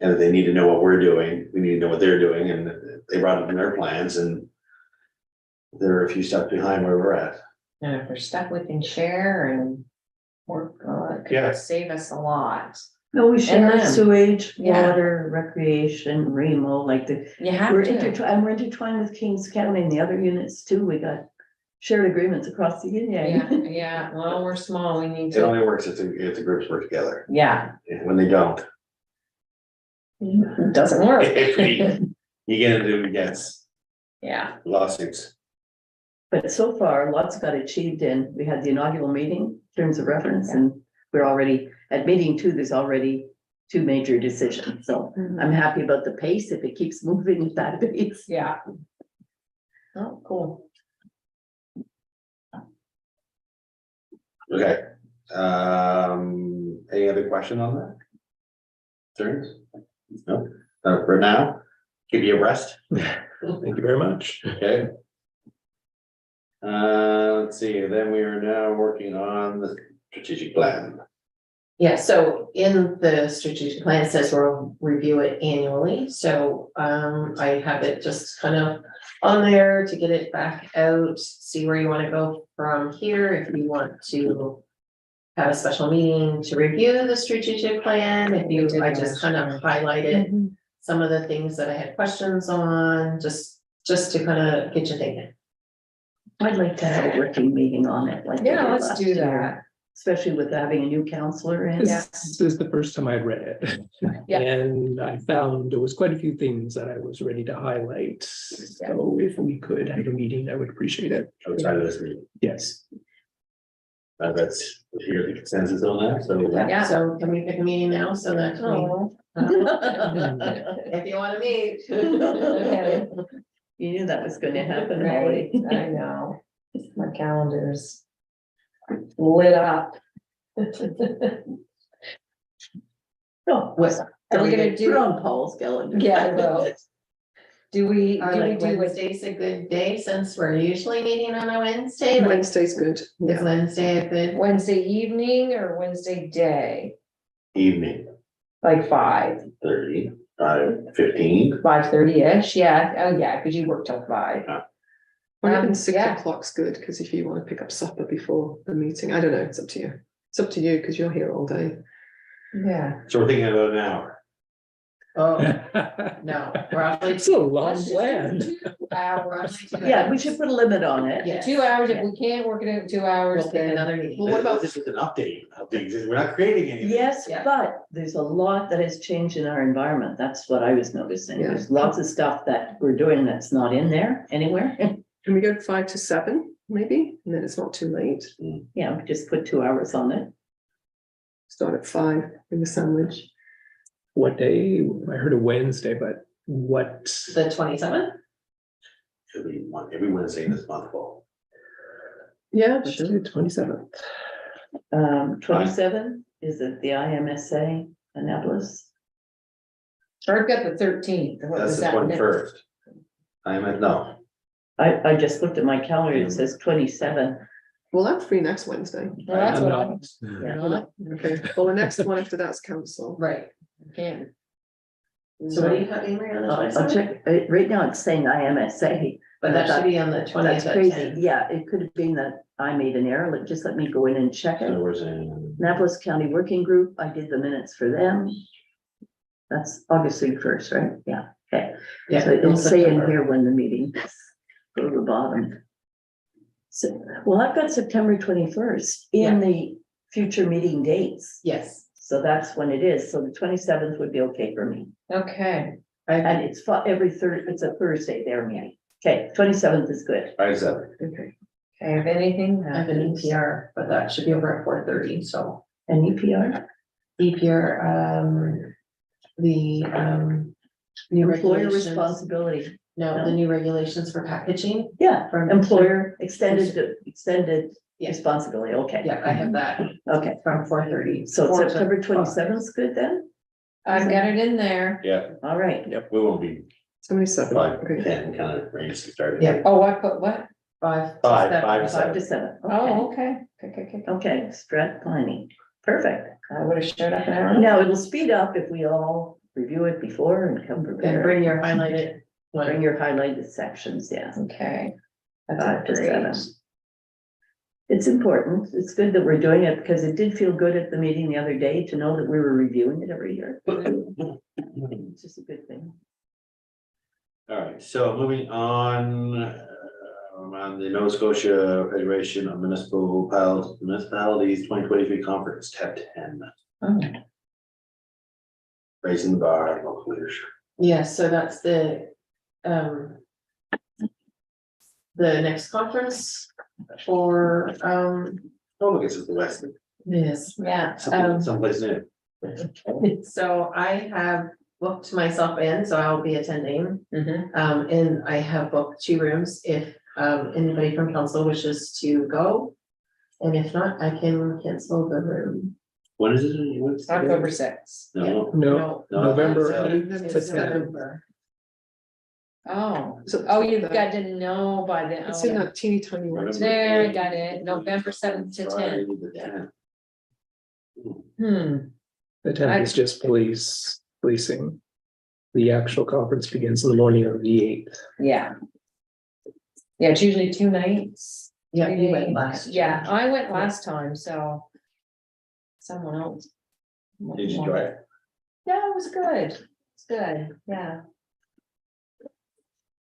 And they need to know what we're doing. We need to know what they're doing, and they brought it in their plans, and they're a few steps behind where we're at. And if there's stuff we can share and work on, it Yeah. could save us a lot. No, we share then- sewage, Yeah. water, recreation, Remo, like You have we're to, intertwined, and we're intertwined with Kings County and the other units too. We got shared agreements across the union. yeah, well, we're small, we need It to, only works if the groups work together. yeah, When they don't, it doesn't work. you get into Yeah, lawsuits. But so far, lots got achieved in, we had the inaugural meeting, terms of reference, and we're already, at meeting 2, there's already 2 major decisions. So I'm happy about the pace, if it keeps moving at that pace. yeah. Oh, cool. Okay, any other question on that? Turns? No, for now, give you a rest, Thank you very much. okay? Let's see, then we are now working on the strategic plan. Yeah, so in the strategic plan, it says we'll review it annually, so I have it just kind of on there to get it back out, see where you want to go from here, if you want to have a special meeting to review the strategic plan, if you, I just kind of highlighted some of the things that I had questions on, just to kind of get you thinking. I'd like to have a working meeting on it, like. we Yeah, did let's last do year, that. Especially with having a new counselor in. This is the first time I'd read it. Yeah. And I found there was quite a few things that I was ready to highlight. So if we could have a meeting, I would appreciate it. Outside of this meeting, Yes. that's, here's the consensus on that, so. Yeah. So can we pick a meeting now so that Oh. if you want to meet. Okay. You knew that was gonna happen, Right, Holly. I know, my calendar's lit up. Oh, What's- Are we gonna do- Put on Paul's calendar. Yeah, I will. Do we Are like do it? Wednesday's a good day since we're usually meeting on a Wednesday? Like, Wednesday's good. is Wednesday a good? Wednesday evening or Wednesday day, Evening, like 5? 30. 5:15. 5:30-ish, yeah, oh, yeah, because you work till 5. I reckon 6 yeah. o'clock's good, because if you want to pick up supper before the meeting, I don't know, it's up to you. It's up to you, because you're here all day. Yeah. So we're thinking about an hour. Oh, no, probably. It's a long Let's just do plan. 2 hours. Yeah, we should put a limit on it. Yeah. 2 hours, if we can't work it out in 2 hours, We'll pick then. another meeting. Well, what about this is an update of the existing, we're not creating anything. Yes, Yeah. but there's a lot that has changed in our environment. That's what I was noticing. Yeah. There's lots of stuff that we're doing that's not in there anywhere. Can we go 5 to 7, maybe? And then it's not too late. Yeah, we just put 2 hours on it. Start at 5 in the sandwich. What day? I heard a Wednesday, but what? The 27th? Should be one, every Wednesday this month, fall. Yeah, Let's sure. do 27th. 27 is it the IMSA Annapolis? I've got the 13th. What That's was the that next? 21st. No, I just looked at my calendar. It says 27. Well, I'm free next Wednesday. Well, that's I'm what not. I'm. Yeah. not. Okay, well, the next one after that's council. Right. Can't. So what do you have, Amory, on the I'll 27th? check. Right now it's saying IMSA. But that should be on the 20th. That's at crazy. 10. Yeah, it could have been that I made an error. Just let me go in and check so it. we're saying, Annapolis County Working Group, I did the minutes for them. That's August 1st, right? Yeah, okay. Yeah, So it'll in say in September. here when the meeting, go to the bottom. So, well, I've got September 21st in the future meeting dates. Yes. So that's when it is. So the 27th would be okay for me. Okay, And it's every third, it's a Thursday there, meeting. Okay, 27th is good. 5:07. Okay. if anything I have an happens. EPR, but that should be over at 4:30, so. And UPR, EPR, the, new employer regulations. responsibility. No, the new regulations for packaging. Yeah, From- employer extended Yeah. responsibility. Okay. Yeah, I have that Okay, from 4:30. so 4 to September 5. 27th is good then? I've got it in there. Yeah, All right. we won't be 77. 5, Okay. 10 kind of range to start. Yeah. Oh, I put what? 5. to 5, 7. 5 to 5 to 7. 7. Okay. Oh, okay, okay. Okay, strat planning. Perfect. I would have showed up an hour. Now it'll speed up if we all review it before and come And prepared. bring your highlighted Bring one. your highlighted sections, yeah. Okay. 5 to Great. 7. It's important. It's good that we're doing it because it did feel good at the meeting the other day to know that we were reviewing it every year. It's just a good thing. All right, so moving on the Nova Scotia Federation of Municipalities 2023 Conference, tab 10. Oh. Raising the bar, local leadership. Yes, so that's the next conference for, Oh, I guess it's the West, yes, Yeah, someplace new. so I have booked myself in, so I'll be attending. mhm. And I have booked 2 rooms if anybody from council wishes to go. And if not, I can cancel the room. When is it? What's the date? October 6th. No, No, No, November it's, 8th to It's 10th. November. Oh, So- oh, you've got to know by then. It's in that teeny tiny one. November. There, I got it, November 7th to 10th. Friday the 10th. The 10th is just policing. The actual conference begins in the morning of the 8th. Yeah. Yeah, it's usually 2 nights. Yeah, 3 you went days. last. Yeah, I went last time, so. Someone else. Did you enjoy it? Yeah, it was good. It's good, yeah.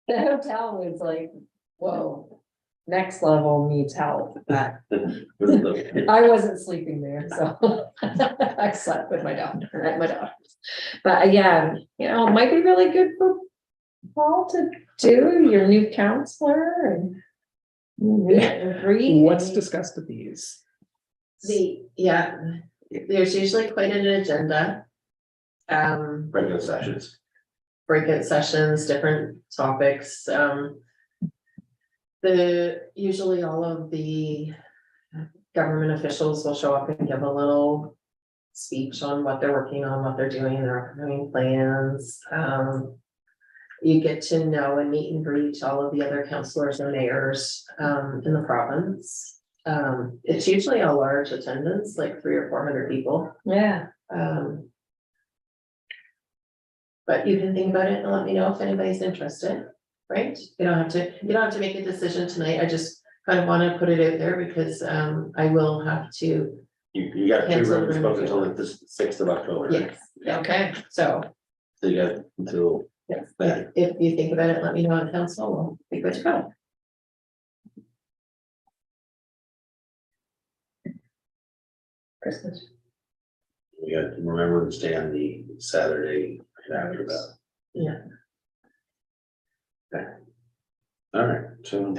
The hotel was like, whoa, next level needs help. But Was it the- I wasn't sleeping there, so I slept with my doctor at my doctor's. But yeah, you know, it might be really good for Paul to do, your new counselor and. Read. What's discussed at these? There's usually quite an agenda. Regular sessions. Breakout sessions, different topics, usually all of the government officials will show up and give a little speech on what they're working on, what they're doing, their upcoming plans. You get to know and meet and greet all of the other councilors and mayors in the province. It's usually a large attendance, like 300 or 400 people. Yeah, But you can think about it and let me know if anybody's interested, right? You don't have to make a decision tonight. I just kind of want to put it out there because I will have to, You got two Cancel rooms the booked room. until the sixth of October. right? yes, Okay, so. So you got until, Yes, Right. if you think about it, let me know on council, we'll be good to go. Christmas. we got to remember to stay on the Saturday after that. Yeah. All right, so.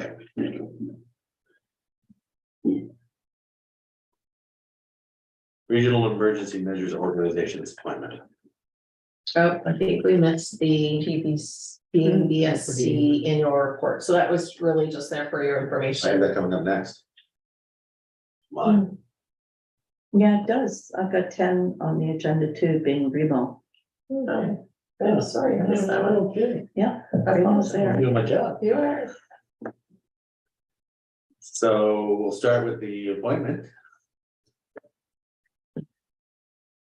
Regional Emergency Measures Organization's appointment. Oh, I think we missed the PBSC annual report, so that was really just there for your I have information. that coming up next. Come on, Yeah, it does. I've got 10 on the agenda too, being Remo. Oh, sorry, I missed that one. Yeah, Remo's I'm there. doing my job. You are. So we'll start with the appointment.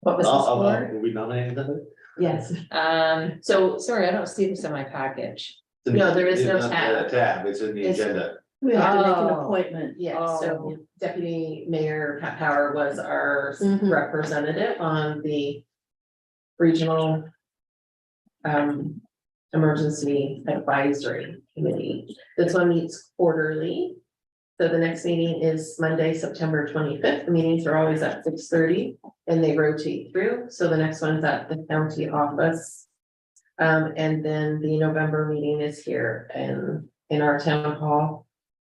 What was this for? Will we nominate them? Yes, so, sorry, I don't see this in my package. No, there is no It's not tab. the tab, it's in the It's- agenda. We have to make an Oh. appointment. yeah, so Oh. Deputy Mayor Pat Power was our Mhm. representative on the regional emergency advisory committee. This one meets quarterly. So the next meeting is Monday, September 25th. The meetings are always at 6:30 and they rotate through. So the next one's at the county office. And then the November meeting is here in our town hall.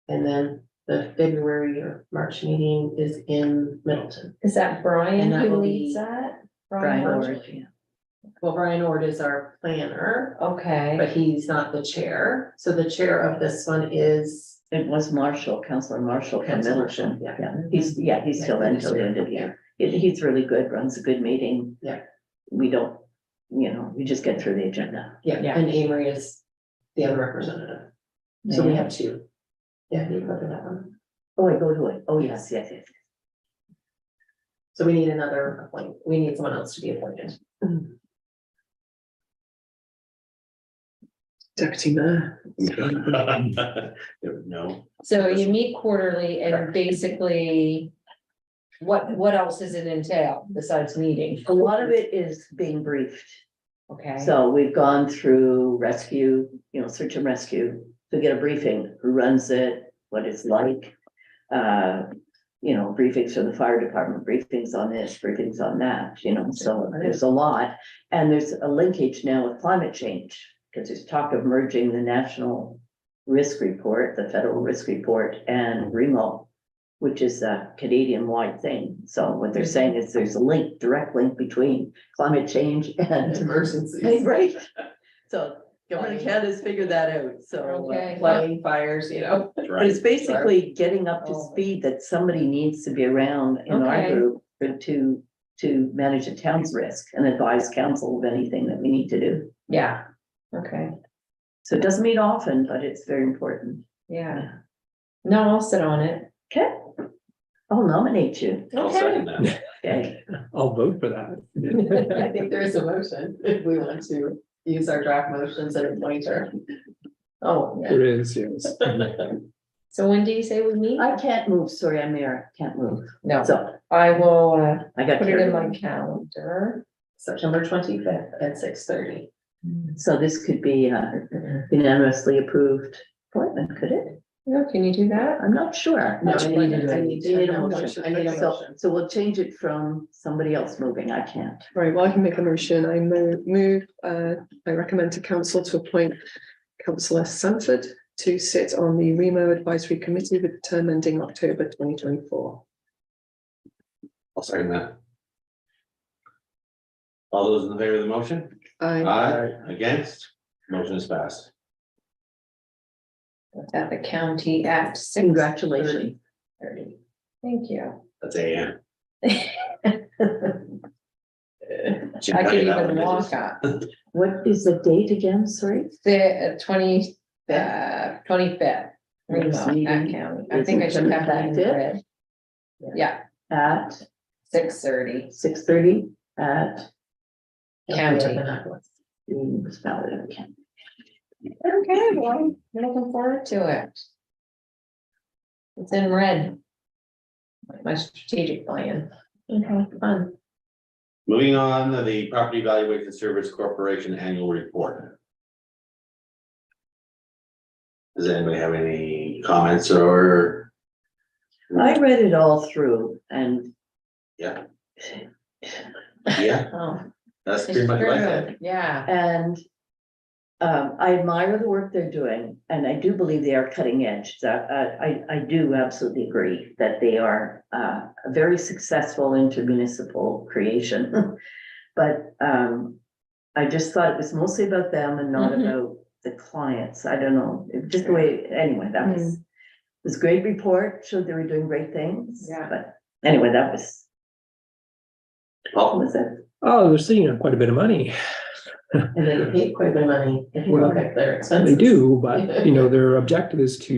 And then the February or March meeting is in Middleton. Is that Brian And that who will leads be- that? Brian Ward? Ward, yeah. Well, Brian Ord is our planner, Okay, but he's not the chair. So the chair of this one is It was Marshall, Councillor Marshall from Councillor Middleton. Marshall, yeah. He's still Yeah, until the end of the year. He's really good, runs a good meeting. Yeah. We don't, we just get through the agenda. Yeah, Yeah. and Amory is the other representative. So we Yeah. have two. Yeah, you go to that one. Oh, I go to it. Oh, yes. So we need another appointment. We need someone else to be appointed. Deputy Mayor. No, so you meet quarterly and basically, what else does it entail besides meeting? A lot of it is being briefed. Okay, So we've gone through rescue, search and rescue, to get a briefing, who runs it, what it's like. Briefings for the fire department, briefings on this, briefings on that, so there's a lot. And there's a linkage now with climate change, because there's talk of merging the national risk report, the federal risk report, and REMO, which is a Canadian-wide thing. So what they're saying is there's a direct link between climate change and Emergencies. right. So government of Canada's figured that out, so. Okay. Flooding, fires, But it's basically getting up to Oh. speed that somebody needs to be around in our Okay. group to manage the town's risk and advise council of anything that we need to do. yeah, okay, So it doesn't meet often, but it's very important. yeah. No, I'll sit on it. Okay. I'll nominate you. I'll second that. Okay. I'll vote for that. I think there is a motion if we want to use our draft motions and appoint her. Oh, yeah. There is, yes. So when do you say we meet? I can't move, sorry, I'm Mayor, can't move. No, So I will, I got put it in my carried. calendar. September 25th at 6:30. So this could be a unanimously approved appointment, could it? Yeah, can you do that? I'm not sure. No, I need to- I need You need a to- motion. I need a So- motion. So we'll change it from somebody else moving. I can't. Right, well, I can make a motion. I I recommend to council to appoint councillor Sanford to sit on the Remo Advisory Committee with term ending October 2024. I'll second that. All those in favor of the motion? Aye, against, motion is passed. At the county at 6:30. Congratulations. Thank you. That's AM. I could even walk up. What is the date again? Sorry. The 25th. Next Remo meeting at county. I is think I should have that in September red. Yeah, At 6:30. 6:30 at County. municipality. Okay. Okay, well, I'm looking forward to it. It's in red. Like my strategic plan. Okay, fun. Moving on, the Property Valuation Service Corporation Annual Report. Does anybody have any comments or? I read it all through and Yeah, Oh, that's it's pretty much what I true. said. Yeah, And I admire the work they're doing, and I do believe they are cutting edge. That I do absolutely agree that they are a very successful intermunicipal creation. But I just thought it was mostly about them and not Mhm. about the clients. I don't know, just the way, anyway, that was. It was a great report, showed they were doing great things. Yeah. But anyway, that was Well, it. Oh, they're sitting on quite a bit of money. And they get paid quite a bit of money if you look at their expenses. They do, but you know, their objective is to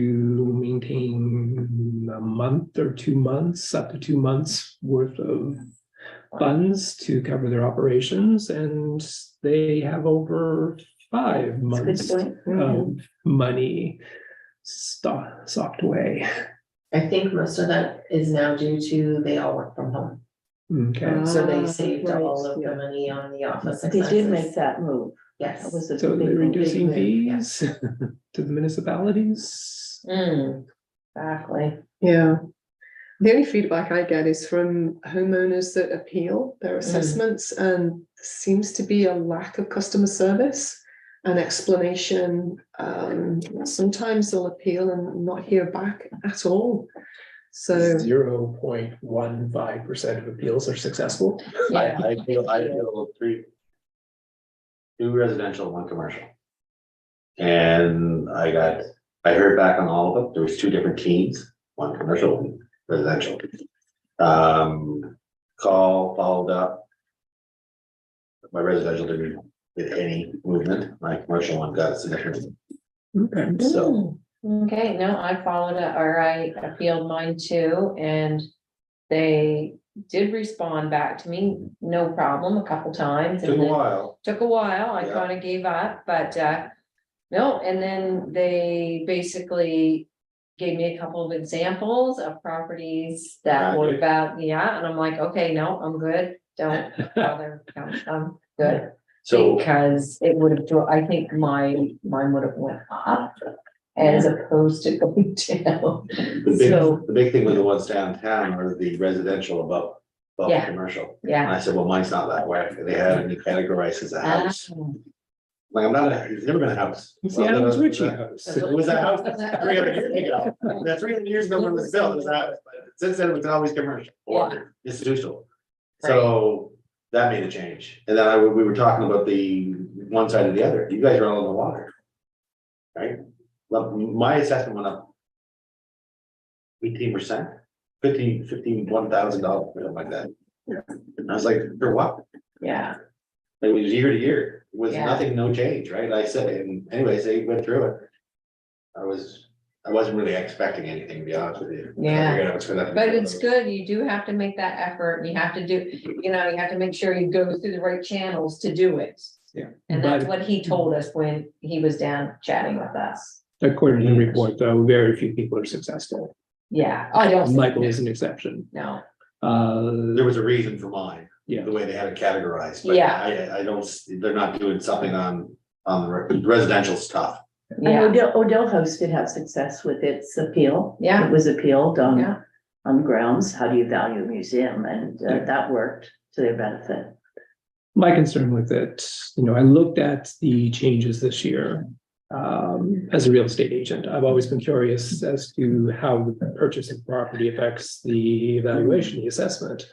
maintain a month or 2 months, up to 2 months worth of funds to cover their operations, and they have over 5 That's a good months point. of money stocked away. I think most of that is now due to they all work from home. Okay, So they Ah, saved right, all of yeah. the money on the office They expenses. did make that move. That Yes. was a so big they're move. reducing move, yeah. fees to the municipalities. exactly. Yeah. The only feedback I get is from homeowners that appeal their assessments, and seems to be a lack of customer service and explanation. Sometimes they'll appeal and not hear back at all. So 0.15% of appeals are successful. Yeah. I feel 2 residential, 1 commercial. And I heard back on all of them. There was 2 different teams, 1 commercial, 1 residential. Call, followed up. My residential didn't get any movement. My commercial one got a significant. Okay. So, Okay, no, I followed it, or I appealed mine too, and they did respond back to me, no problem, a couple times. and took a then- while. Took a while, I Yeah. kind of gave up, but no, and then they basically gave me a couple of examples of properties that were Okay. about, yeah, and I'm like, okay, no, I'm good, don't bother, I'm good. So, Because it would have, I think mine would have went up as opposed to going down. So, the big thing with the ones downtown are the residential above the Yeah. commercial. And yeah. I said, well, mine's not that way. They had me categorized as a house. Like, I'm not, it's never been a house. It's the Adams Ritchie It house. was a house 300 years ago. That's 300 years ago when it was built, it was a house. But since then, it's always commercial or institutional. So that made a change. And then we were talking about the one side or the other. You guys are all in the water. Right? Well, my assessment went up 18%, $51,000, something like that. And I was like, for what? Yeah, It was year to year, it was Yeah. nothing, no change, right? I said, and anyways, they went through it. I wasn't really expecting anything, to be honest with you. Yeah. I figured it was gonna- but it's good, you do have to make that effort, and you have to do, you have to make sure you go through the right channels to do it. Yeah. And that's But what he told us when he was down chatting with us. according to the report, though, very few people are successful. Yeah, I don't. think- Michael is an exception. No, There was a reason for mine, Yeah. the way they had it categorized, but Yeah. I don't, they're not doing something on the residential stuff. And yeah, Odell House did have success with its appeal. Yeah. It was appealed Yeah. on grounds, how do you value a museum? And Yeah. that worked to their benefit. My concern with it, I looked at the changes this year. As a real estate agent, I've always been curious as to how the purchase of property affects the evaluation, the assessment.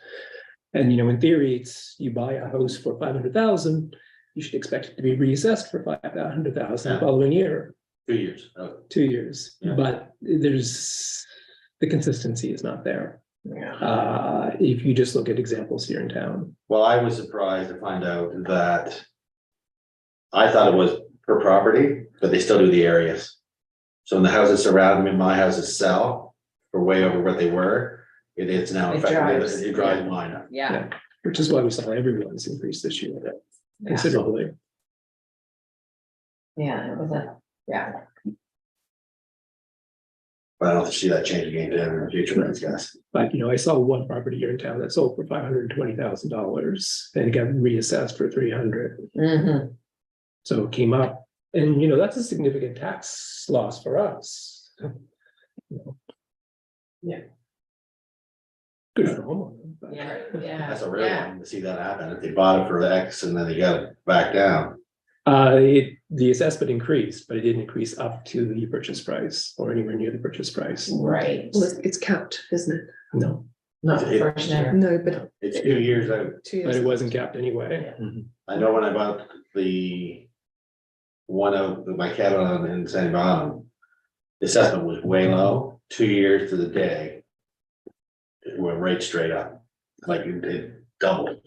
And, in theory, it's you buy a house for 500,000, you should expect it to be reassessed for 500,000 the following year, 2 years. 2 years. Yeah. But the consistency is not there. yeah, If you just look at examples here in town. Well, I was surprised to find out that I thought it was per property, but they still do the areas. So when the houses surrounding me, my houses sell for way over what they were, it is now It effectively, drives. it drives mine up. yeah. Which is why we saw everyone's increase this year Yeah. considerably. Yeah, it was a, yeah. But I don't see that changing anytime in the future, I guess. But, I saw one property here in town that sold for $520,000 and it got reassessed for 300. Mhm. So it came up and, that's a significant tax loss for us. Yeah. Good for the homeowner. but- Yeah. That's a real one to see that happen. If they bought it for the X and then they got it back down. The assessment increased, but it didn't increase up to the purchase price or anywhere near the purchase price. Right, Well, it's capped, isn't it? No, not the first year. No, but It's 2 years out. 2 but years. it wasn't capped anyway. I know when I bought one of my cabin in San Bernardino, the assessment was way low, 2 years to the day. It went right straight up, like it doubled.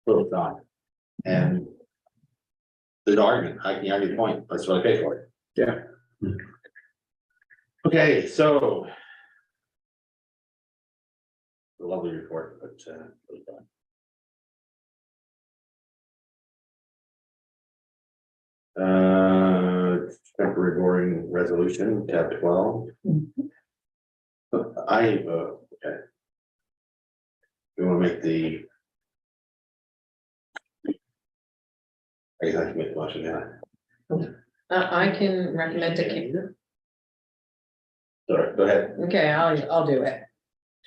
Little gone. And there's argument, I can argue the point, that's what I paid for it. Yeah. Okay, so. Lovely report, but temporary boring resolution, tab 12. Okay. You wanna make the. I guess I can make the motion, yeah. I can recommend to, Sorry, go ahead. okay, I'll do it.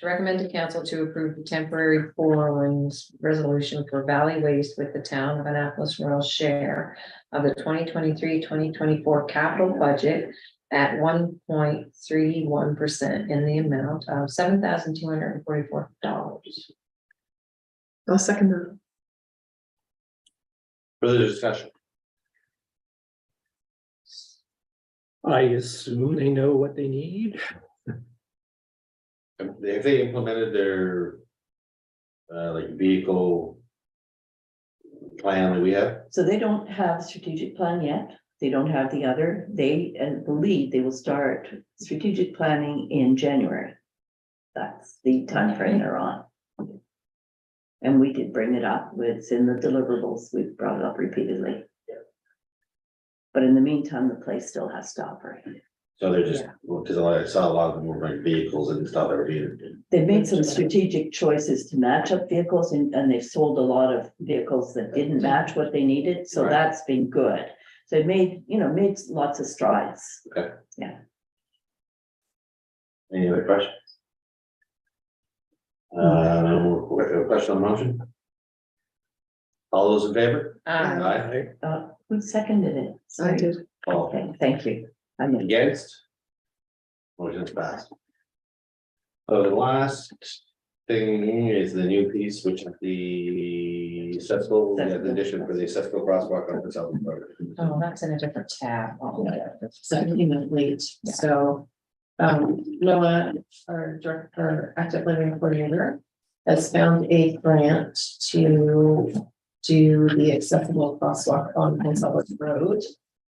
To recommend to council to approve the temporary borrowings resolution for Valley Waste with the town of Annapolis Royal share of the 2023-2024 capital budget at 1.31% in the amount of $7,244. I'll second that. Further discussion. I assume they know what they need. If they implemented their. Like vehicle. Plan that we have, So they don't have a strategic plan yet. They don't have the other. They believe they will start strategic planning in January. That's the timeframe they're on. And we did bring it up. It's in the deliverables. We've brought it up repeatedly. But in the meantime, the place still has to operate. so they're just, because I saw a lot of them were like vehicles and stuff that were being. They've made some strategic choices to match up vehicles and they've sold a lot of vehicles that didn't match what they needed. So Right. that's been good. So it made lots of strides. Any other questions? No more question on the motion? All those in favor? Aye. Who seconded it? I did. All Okay, thank you. I mean, against? Motion's passed. So the last thing is the new piece, which is the accessible, the addition for the accessible crosswalk on the South Road. Oh, that's in a different tab. So he went late, so. Noah, our director, active living coordinator, has found a grant to do the accessible crosswalk on Pensacola Road.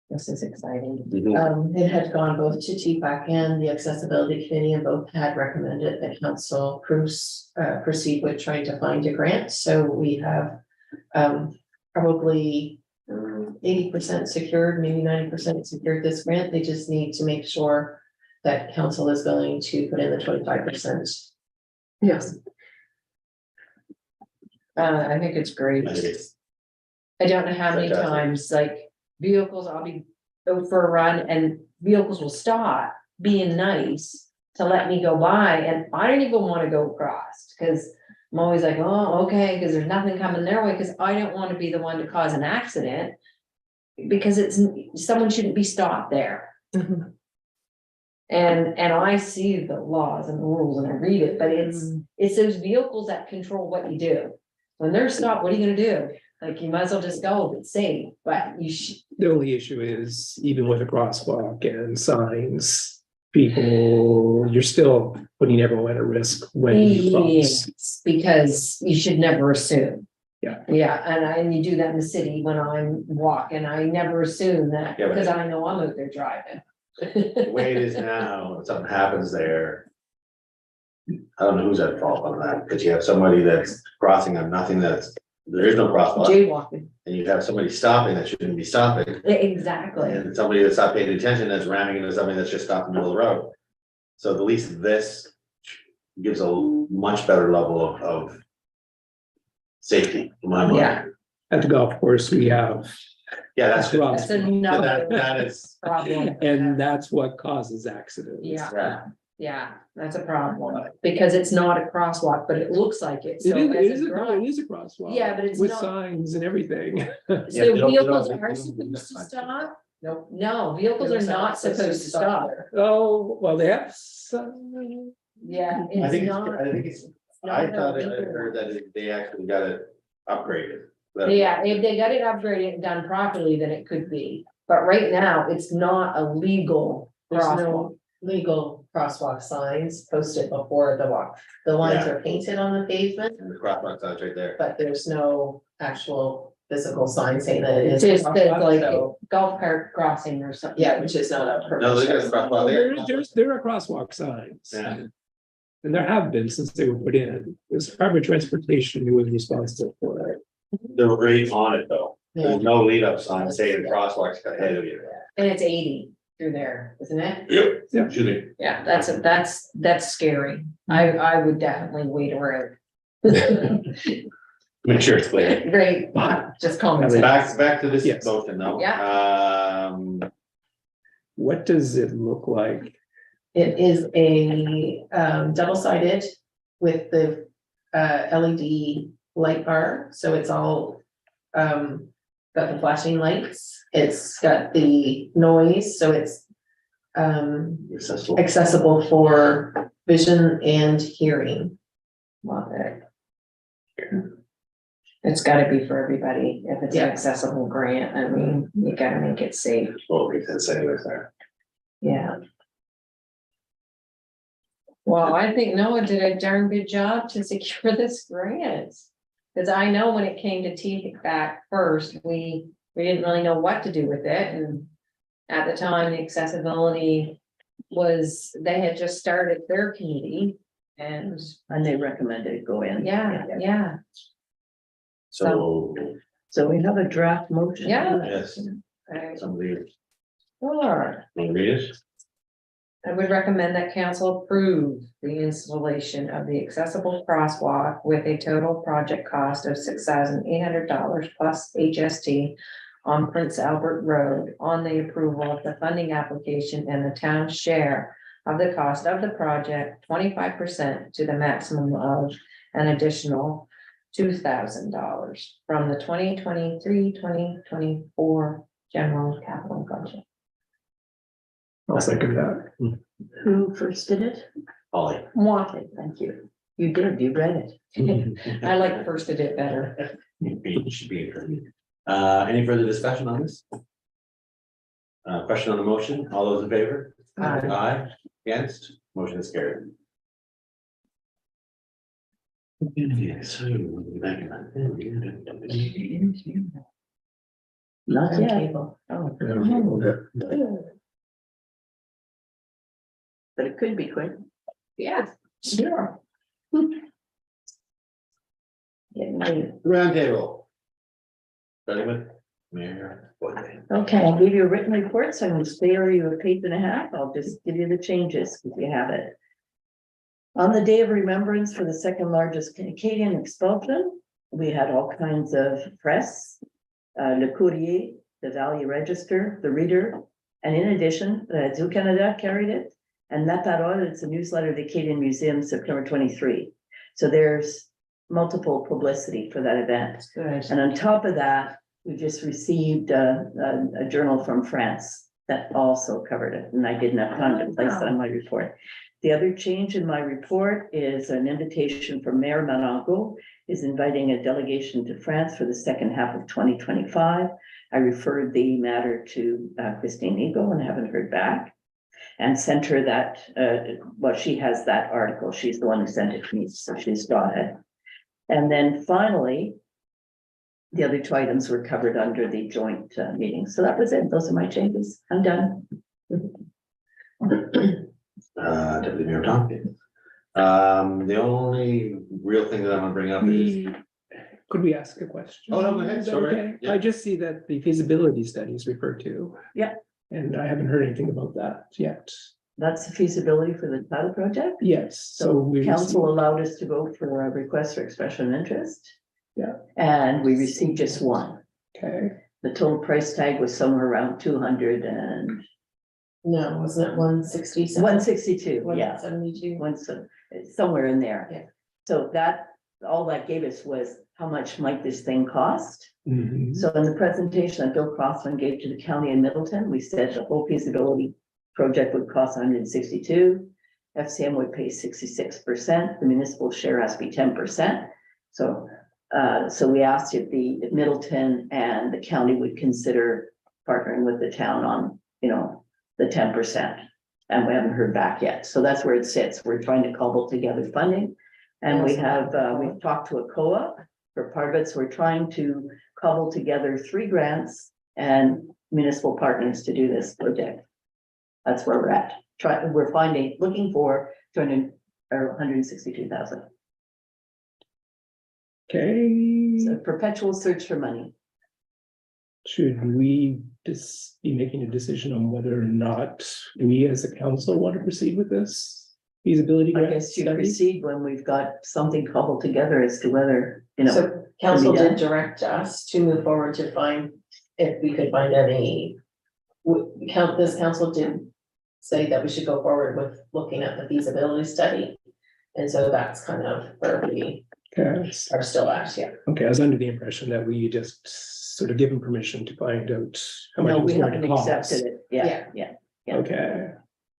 This is exciting. It had gone both to TPAC and the accessibility committee, and both had recommended that council proceed with trying to find a grant. So we have probably 80% secured, maybe 90% secured this grant. They just need to make sure that council is willing to put in the 25%. Yes. I think it's great. I think it's, I don't know how many Fantastic. times, like, vehicles, I'll be out for a run and vehicles will stop being nice to let me go by, and I don't even wanna go across, cause I'm always like, oh, okay, cause there's nothing coming their way, cause I don't wanna be the one to cause an accident. Because someone shouldn't be stopped there. Mhm. And I see the laws and the rules and I read it, but it's those vehicles that control what you do. When they're stopped, what are you gonna do? Like, you might as well just go, it's safe, but you should. The only issue is even with a crosswalk and signs, you're still putting everyone at risk when you cross. Yes, because you should never assume. Yeah. Yeah, and you do that in the city when I'm walking, I never assume that, Yeah, but- because I know I'm out there driving. the way it is now, if something happens there. I don't know who's at fault on that, because you have somebody that's crossing on nothing that's there is no crosswalk, jaywalking. and you have somebody stopping that shouldn't be stopping. Exactly. And somebody that's not paying attention that's ramming into somebody that's just stopped in the middle of the road. So at least this gives a much better level of safety, in my mind. Yeah. At the golf course, we have Yeah, that's, cross- That's another that is, problem. and that's what causes accidents. Yeah, yeah, that's a problem, because it's not a crosswalk, but it looks like it, so. It as is, a no, drive- it is a crosswalk. Yeah, but it's with not- signs and everything. So Yeah, you don't- vehicles you don't- are supposed to stop? Nope. No, vehicles are not supposed to stop. Oh, well, they have some. Yeah, I think, it's not. I think it's, not I thought I illegal. heard that they actually got it upgraded. That- Yeah, if they got it upgraded and done properly, then it could be, but right now, it's not a legal There's crosswalk. no legal crosswalk signs posted before the walk. The lines are painted on the pavement, And the crosswalk signs right there. but there's no actual physical sign saying that it It's is. a just that crosswalk, like so- golf cart crossing or something. Yeah, which is not a purpose. No, they got a crosswalk there. There are crosswalk signs. Yeah. And there have been since they were put in. It was Department of Transportation who was responsible for it. They're right on it though. Yeah. There's no lead up sign saying crosswalks ahead of you. And it's 80 through there, isn't it? Yep. Yeah. Excuse me. Yeah, that's scary. I would definitely wait around. Make sure it's clear. Great, just common sense. Back to this Yes. motion though. What does it look like? It is a double-sided with the LED light bar, so it's all got the flashing lights. It's got the noise, so it's Accessible. accessible for vision and hearing. Love it. It's gotta be for everybody. If it's an Yeah. accessible grant, I mean, you gotta make it safe. Well, it makes sense anyways there. Yeah. Well, I think Noah did a darn good job to secure this grant. Cause I know when it came to TPAC first, we didn't really know what to do with it, and at the time, the accessibility was, they had just started their committee, and they recommended it go in. yeah. So, So we have a draft motion. Yeah. yes, I- somebody, Sure. want to read it? I would recommend that council approve the installation of the accessible crosswalk with a total project cost of $6,800 plus HST on Prince Albert Road on the approval of the funding application and the town's share of the cost of the project, 25% to the maximum of an additional $2,000 from the 2023-2024 general capital budget. I'll second that. Who first did it? Ollie. Okay, thank you. You did, you read it. I like first did it better. Should be encouraged. Any further discussion on this? Question on the motion, all those in favor? Aye. Aye, against, motion is carried. Yes. Not yet. Table. Oh. But it could be quick. Yeah, sure. Getting my, Round table. Starting with Mayor Whitney. Okay, I'll give you a written report, so I'm gonna spare you a page and a half. I'll just give you the changes if you have it. On the day of remembrance for the second largest Canadian expulsion, we had all kinds of press. Le Courrier, the Valley Register, the Reader, and in addition, Zoo Canada carried it. And La Parole, it's a newsletter of the Acadian Museum, September 23. So there's multiple publicity for that event. good. And on top of that, we just received a journal from France that also covered it, and I didn't have time to place that on my report. The other change in my report is an invitation from Mayor Marango is inviting a delegation to France for the second half of 2025. I referred the matter to Christine Eagle and haven't heard back. And sent her that, well, she has that article. She's the one who sent it to me, so she's got it. And then finally, the other two items were covered under the joint meeting. So that was it. Those are my changes. I'm done. Deputy Mayor Tom. The only real thing that I'm gonna bring up is Could we ask a question? Oh, no, go ahead, Is that sorry. okay? Yeah. I just see that the feasibility study is referred to. Yeah. And I haven't heard anything about that yet. That's the feasibility for the title project. Yes, so So we. council allowed us to go for a request for expression of interest. Yeah. And we received just one. Okay, The total price tag was somewhere around 200 and No, wasn't it 167? 162, yeah. 172. Somewhere in there. Yeah. So that, all that gave us was how much might this thing cost? mhm, So in the presentation that Bill Crossland gave to the county in Middleton, we said the whole feasibility project would cost 162. FCM would pay 66%, the municipal share has to be 10%. So we asked if Middleton and the county would consider partnering with the town on, the 10%. And we haven't heard back yet. So that's where it sits. We're trying to cobble together funding. And we've talked to ACOA for part of it. So we're trying to cobble together 3 grants and municipal partners to do this project. That's where we're at. Looking for 162,000. okay. So perpetual search for money. Should we just be making a decision on whether or not we as a council want to proceed with this feasibility? I grant guess you study? proceed when we've got something cobbled together as to whether, So council Can be did direct us to move forward to find if we could find any. This council did say that we should go forward with looking at the feasibility study. And so that's kind of where we Okay, are still at, yeah. okay, I was under the impression that we just sort of given permission to find out how much no, it was we going haven't to cost. accepted it. Yeah. Yeah. Okay,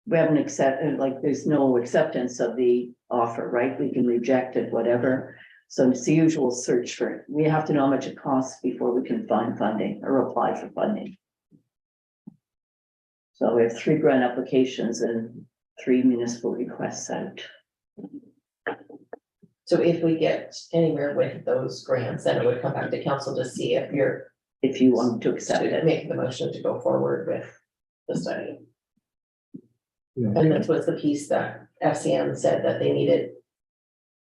We haven't accepted, like, there's no acceptance of the offer, right? We can reject it, whatever. So it's the usual search for it. We have to know how much it costs before we can find funding or apply for funding. So we have 3 grant applications and 3 municipal requests out. So if we get anywhere with those grants, then it would come back to council to see if you're If you want to accept to it. make the motion to go forward with the study. Yeah. And this was the piece that FCM said that they needed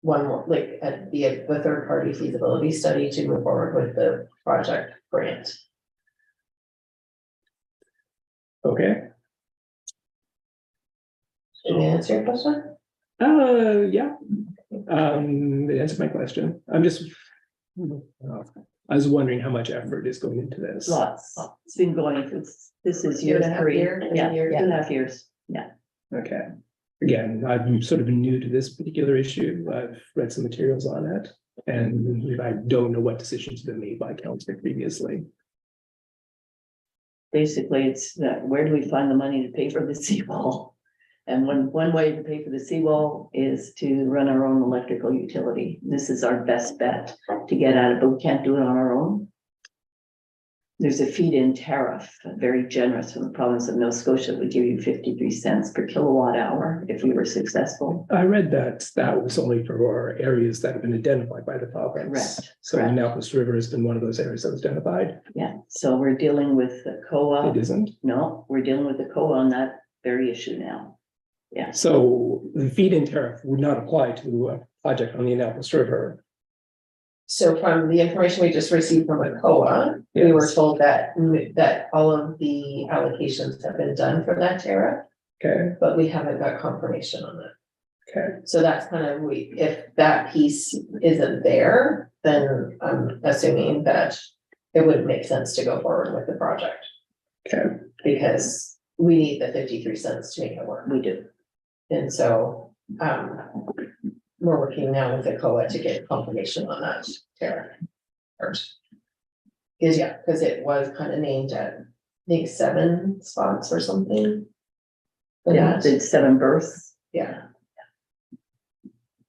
one more, like, the third party feasibility study to move forward with the project grant. okay, Did we answer your question? yeah. It answered my question. I'm just. I was wondering how much effort is going into this. Lots. It's been going, this is year 2.5 3. years, Yeah, year 2.5 years. Yeah. Okay, again, I'm sort of new to this particular issue. I've read some materials on it. And I don't know what decisions have been made by council previously. Basically, it's that, where do we find the money to pay for the seawall? And one way to pay for the seawall is to run our own electrical utility. This is our best bet to get at it, but we can't do it on our own. There's a feed-in tariff, very generous from the province of Nova Scotia. We give you 53 cents per kilowatt hour if we were successful. I read that was only for areas that have been identified by the province. Correct, So the correct. Annapolis River has been one of those areas that was identified. Yeah, so we're dealing with the It COA. isn't. No, we're dealing with the COA on that very issue now. Yeah, So the feed-in tariff would not apply to a project on the Annapolis River. So from the information we just received from ACOA, we were Yes. told that all of the allocations have been done for that tariff, Okay, but we haven't got confirmation on that. okay, So that's kind of, if that piece isn't there, then I'm assuming that it wouldn't make sense to go forward with the project, okay. because we need the 53 cents to make it work. we do. And so, we're working now with ACOA to get confirmation on that tariff first. Because it was kind of named at, I think, 7 spots or something. For Yeah, that. did 7 births. Yeah,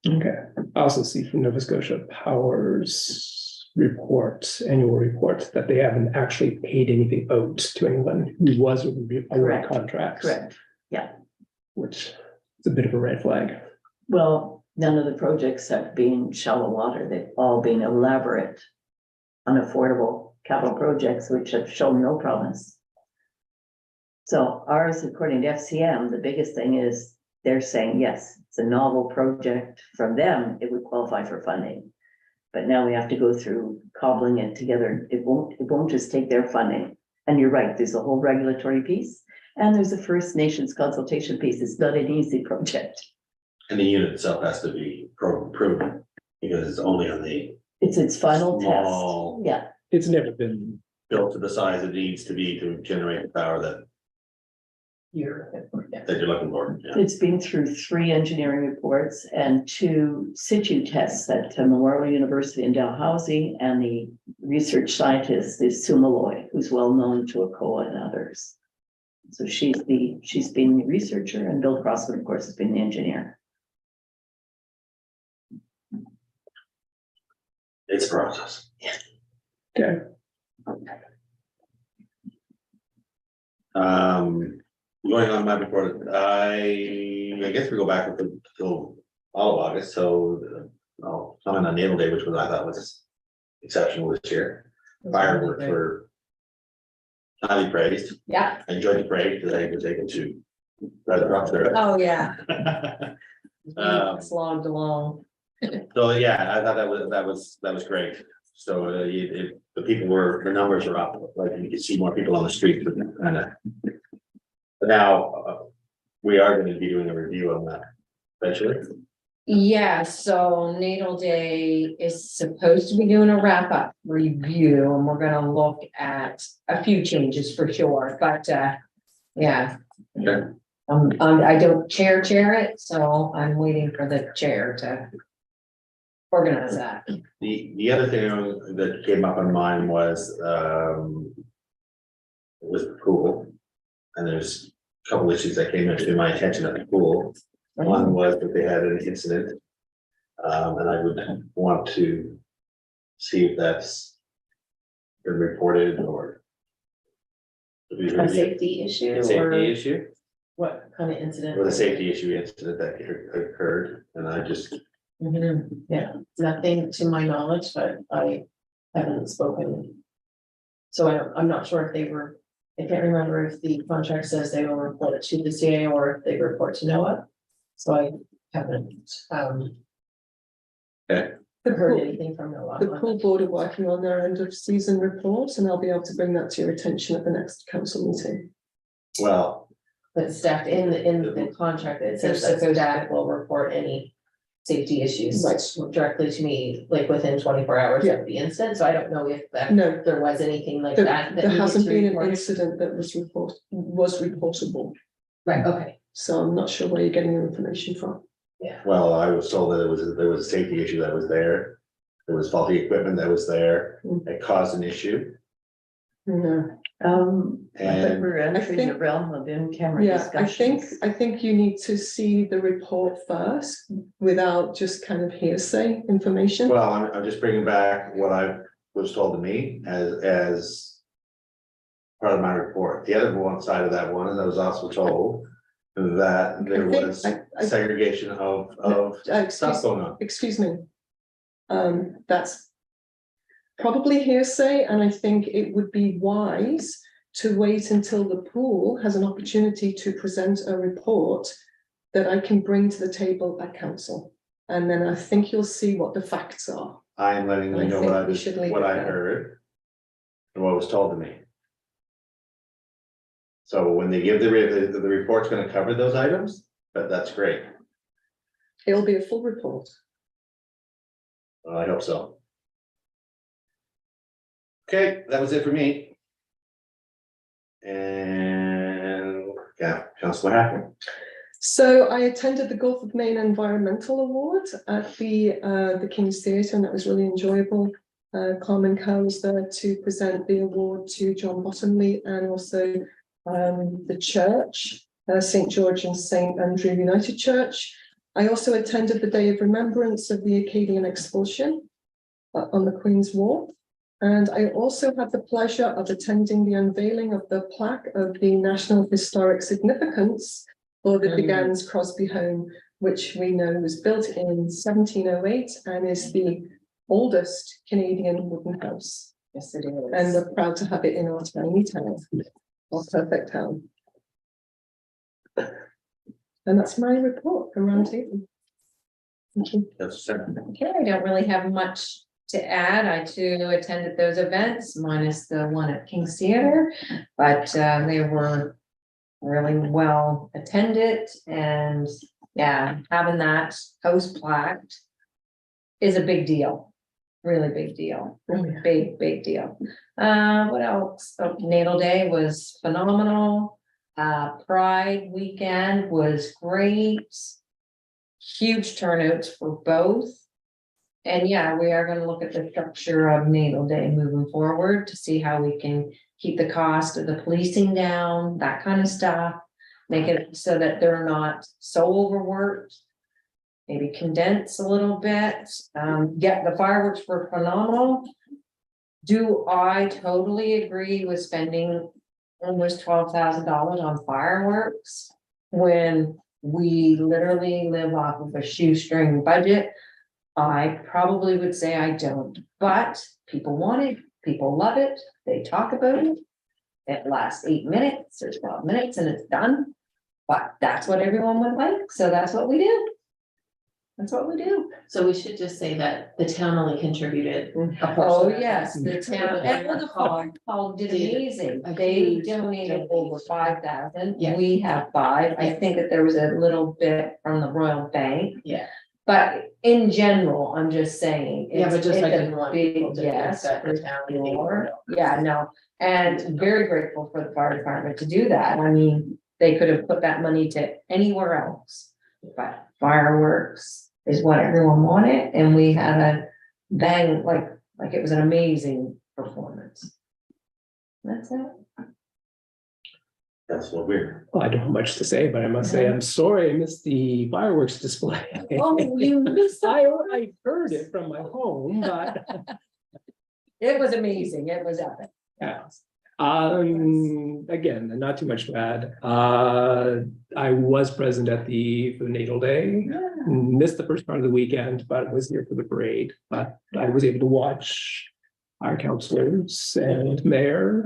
Okay, I also see from Nova Scotia Power's annual report, that they haven't actually paid anything out to anyone who was awarded Correct, contracts. Correct. Which is a bit of a red flag. Well, none of the projects have been shallow water. They've all been elaborate, unaffordable capital projects, which have shown no promise. So ours, according to FCM, the biggest thing is they're saying, yes, it's a novel project. From them, it would qualify for funding. But now we have to go through cobbling it together. It won't just take their funding. And you're right, there's a whole regulatory piece and there's a First Nations consultation piece. It's not an easy project. And the unit itself has to be proven, because it's only on the It's its final Small. test. Yeah, It's never been, built to the size it needs to be to generate the power that You're, yeah. you're looking for, yeah. it's been through 3 engineering reports and 2 situ tests at Memorial University in Dalhousie, and the research scientist is Sue Malloy, who's well known to ACOA and others. So she's been the researcher, and Bill Crossman, of course, has been the engineer. It's a process. okay, Going on my report, I guess we go back until all of August, so I'll comment on Naval Day, which was, I thought was exceptional this year. Fireworks were highly praised. Yeah. I enjoyed the parade because I was able to ride the rock there. Oh, yeah. Slogged along. So, yeah, I thought that was great. So the the numbers are up, like you can see more people on the street, but now we are going to be doing a review on that eventually. Yeah, so Natal Day is supposed to be doing a wrap-up review, and we're gonna look at a few changes for sure, but, yeah. Okay. I don't chair it, so I'm waiting for the chair to organize that. The other thing that came up on mine was the pool. And there's a couple issues that came into my attention at the pool. One was that they had an incident. And I would want to see if that's been reported or. A safety issue A safety or issue, what kind of incident? or the safety issue incident that occurred, and I just, Mhm, yeah, nothing to my knowledge, but I haven't spoken. So I'm not sure if they were, I can't remember if the contract says they will report it to the CA or if they report to NOAA. So I haven't, heard anything from NOAA. The pool board are working on their end of season report, and I'll be able to bring that to your attention at the next council meeting. well, But staff in the contract, it says that staff will report any safety issues directly to me, like within 24 hours Yeah. of the incident, so I don't know if that, No, there was anything like there, that. there hasn't been an report. incident that was reportable, Right, okay, so I'm not sure where you're getting your information from. well, I was told that there was a safety issue that was there. There was faulty equipment that was there, it caused an issue, No, I think and we're entering the think- realm of in-camera yeah, discussions. I think you need to see the report first without just kind of hearsay information. well, I'm just bringing back what I was told to me as part of my report. The other one side of that one, and I was also told that there I think- was I- segregation of stuff going on. Excuse me. That's probably hearsay, and I think it would be wise to wait until the pool has an opportunity to present a report that I can bring to the table at council. And then I think you'll see what the facts are. I am letting I you know think we should leave what it I there. heard and what was told to me. So when they give the report's gonna cover those items, but that's great. It'll be a full report. Well, I hope so. Okay, that was it for me. And, yeah, Councilor Hackman. So I attended the Gulf of Maine Environmental Award at the King's Theatre, and that was really enjoyable. Carmen Kerr was there to present the award to John Bottomley, and also the church, St. George and St. Andrew United Church. I also attended the Day of Remembrance of the Acadian expulsion on the Queen's Wharf. And I also had the pleasure of attending the unveiling of the plaque of the National Historic Significance for the Begans Crosby Home, which we know was built in 1708 and is the oldest Canadian wooden house. yes, it is. And we're proud to have it in our tiny town, our perfect town. And that's my report from Round Table. Thank you. That's second. Okay, I don't really have much to add. I too attended those events minus the one at King's Theater, but they were really well attended, and yeah, having that host plaqued is a big deal. Really big deal, big deal. What else? Oh, Natal Day was phenomenal. Pride weekend was great. Huge turnouts for both. And yeah, we are gonna look at the structure of Natal Day moving forward to see how we can keep the cost of the policing down, that kind of stuff. Make it so that they're not so overworked. Maybe condense a little bit. Yeah, the fireworks were phenomenal. Do I totally agree with spending almost $12,000 on fireworks? When we literally live off of a shoestring budget? I probably would say I don't, but people want it, people love it, they talk about it. It lasts 8 minutes or 12 minutes and it's done. But that's what everyone would like, so that's what we do. That's what we do. So we should just say that the town only contributed. a portion Oh, of that. yes, the town, and the Hall did amazing. They donated over 5,000. Yeah. We have 5. I think that there was a little bit from the Royal Bank. Yeah. But in general, I'm just saying. Yeah, but it's- just I it's a didn't want big people to think yes that the for town. sure. Yeah, no, and very grateful for the fire department to do that. I mean, they could have put that money to anywhere else. But fireworks is what everyone wanted, and we had a bang, like it was an amazing performance. That's it. That's what we're. Well, I don't have much to say, but I must say, I'm sorry I missed the fireworks display. Oh, you missed I heard it from my home, but. It was amazing. It was epic. Yeah. Again, not too much to add. I was present at for the Natal Day. Missed the first part of the weekend, but was here for the parade. But I was able to watch our councilors and mayor,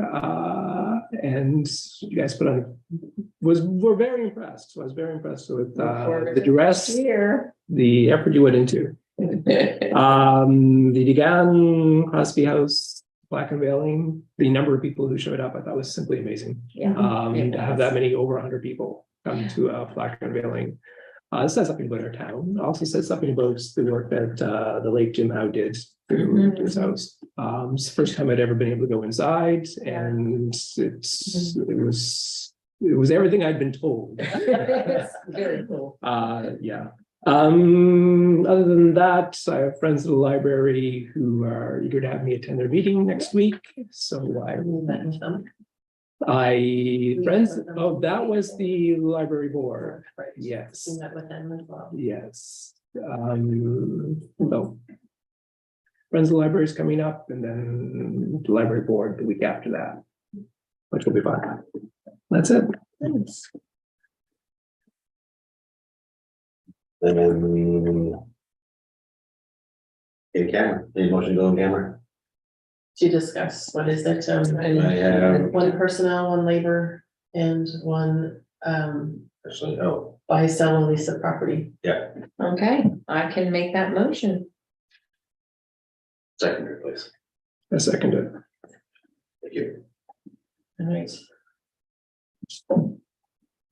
and you guys were very impressed. I was very impressed with the dress, Here. the effort you went into. The Degan Crosby House Black unveiling, the number of people who showed up, I thought was simply amazing. Yeah. To have that many, over 100 people come to a plaque unveiling. It says something about our town. Also says something about the work that the late Jim Howe did to his house. It's the first time I'd ever been able to go inside, and it was everything I'd been told. Very cool. Yeah. Other than that, I have friends at the library who are eager to have me attend their meeting next week. So that was the library board. Yes. We met with them as well. Yes. So friends of the library is coming up, and then the library board the week after that, which will be fun. That's it. In camera, any motion to go in camera? To discuss, what is it, I have, one personnel, one labor, and one, actually, buy, sell, and lease of property. yeah, Okay, I can make that motion. secondary, please. I second it. Thank you. All right.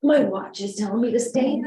My watch is telling me to stay.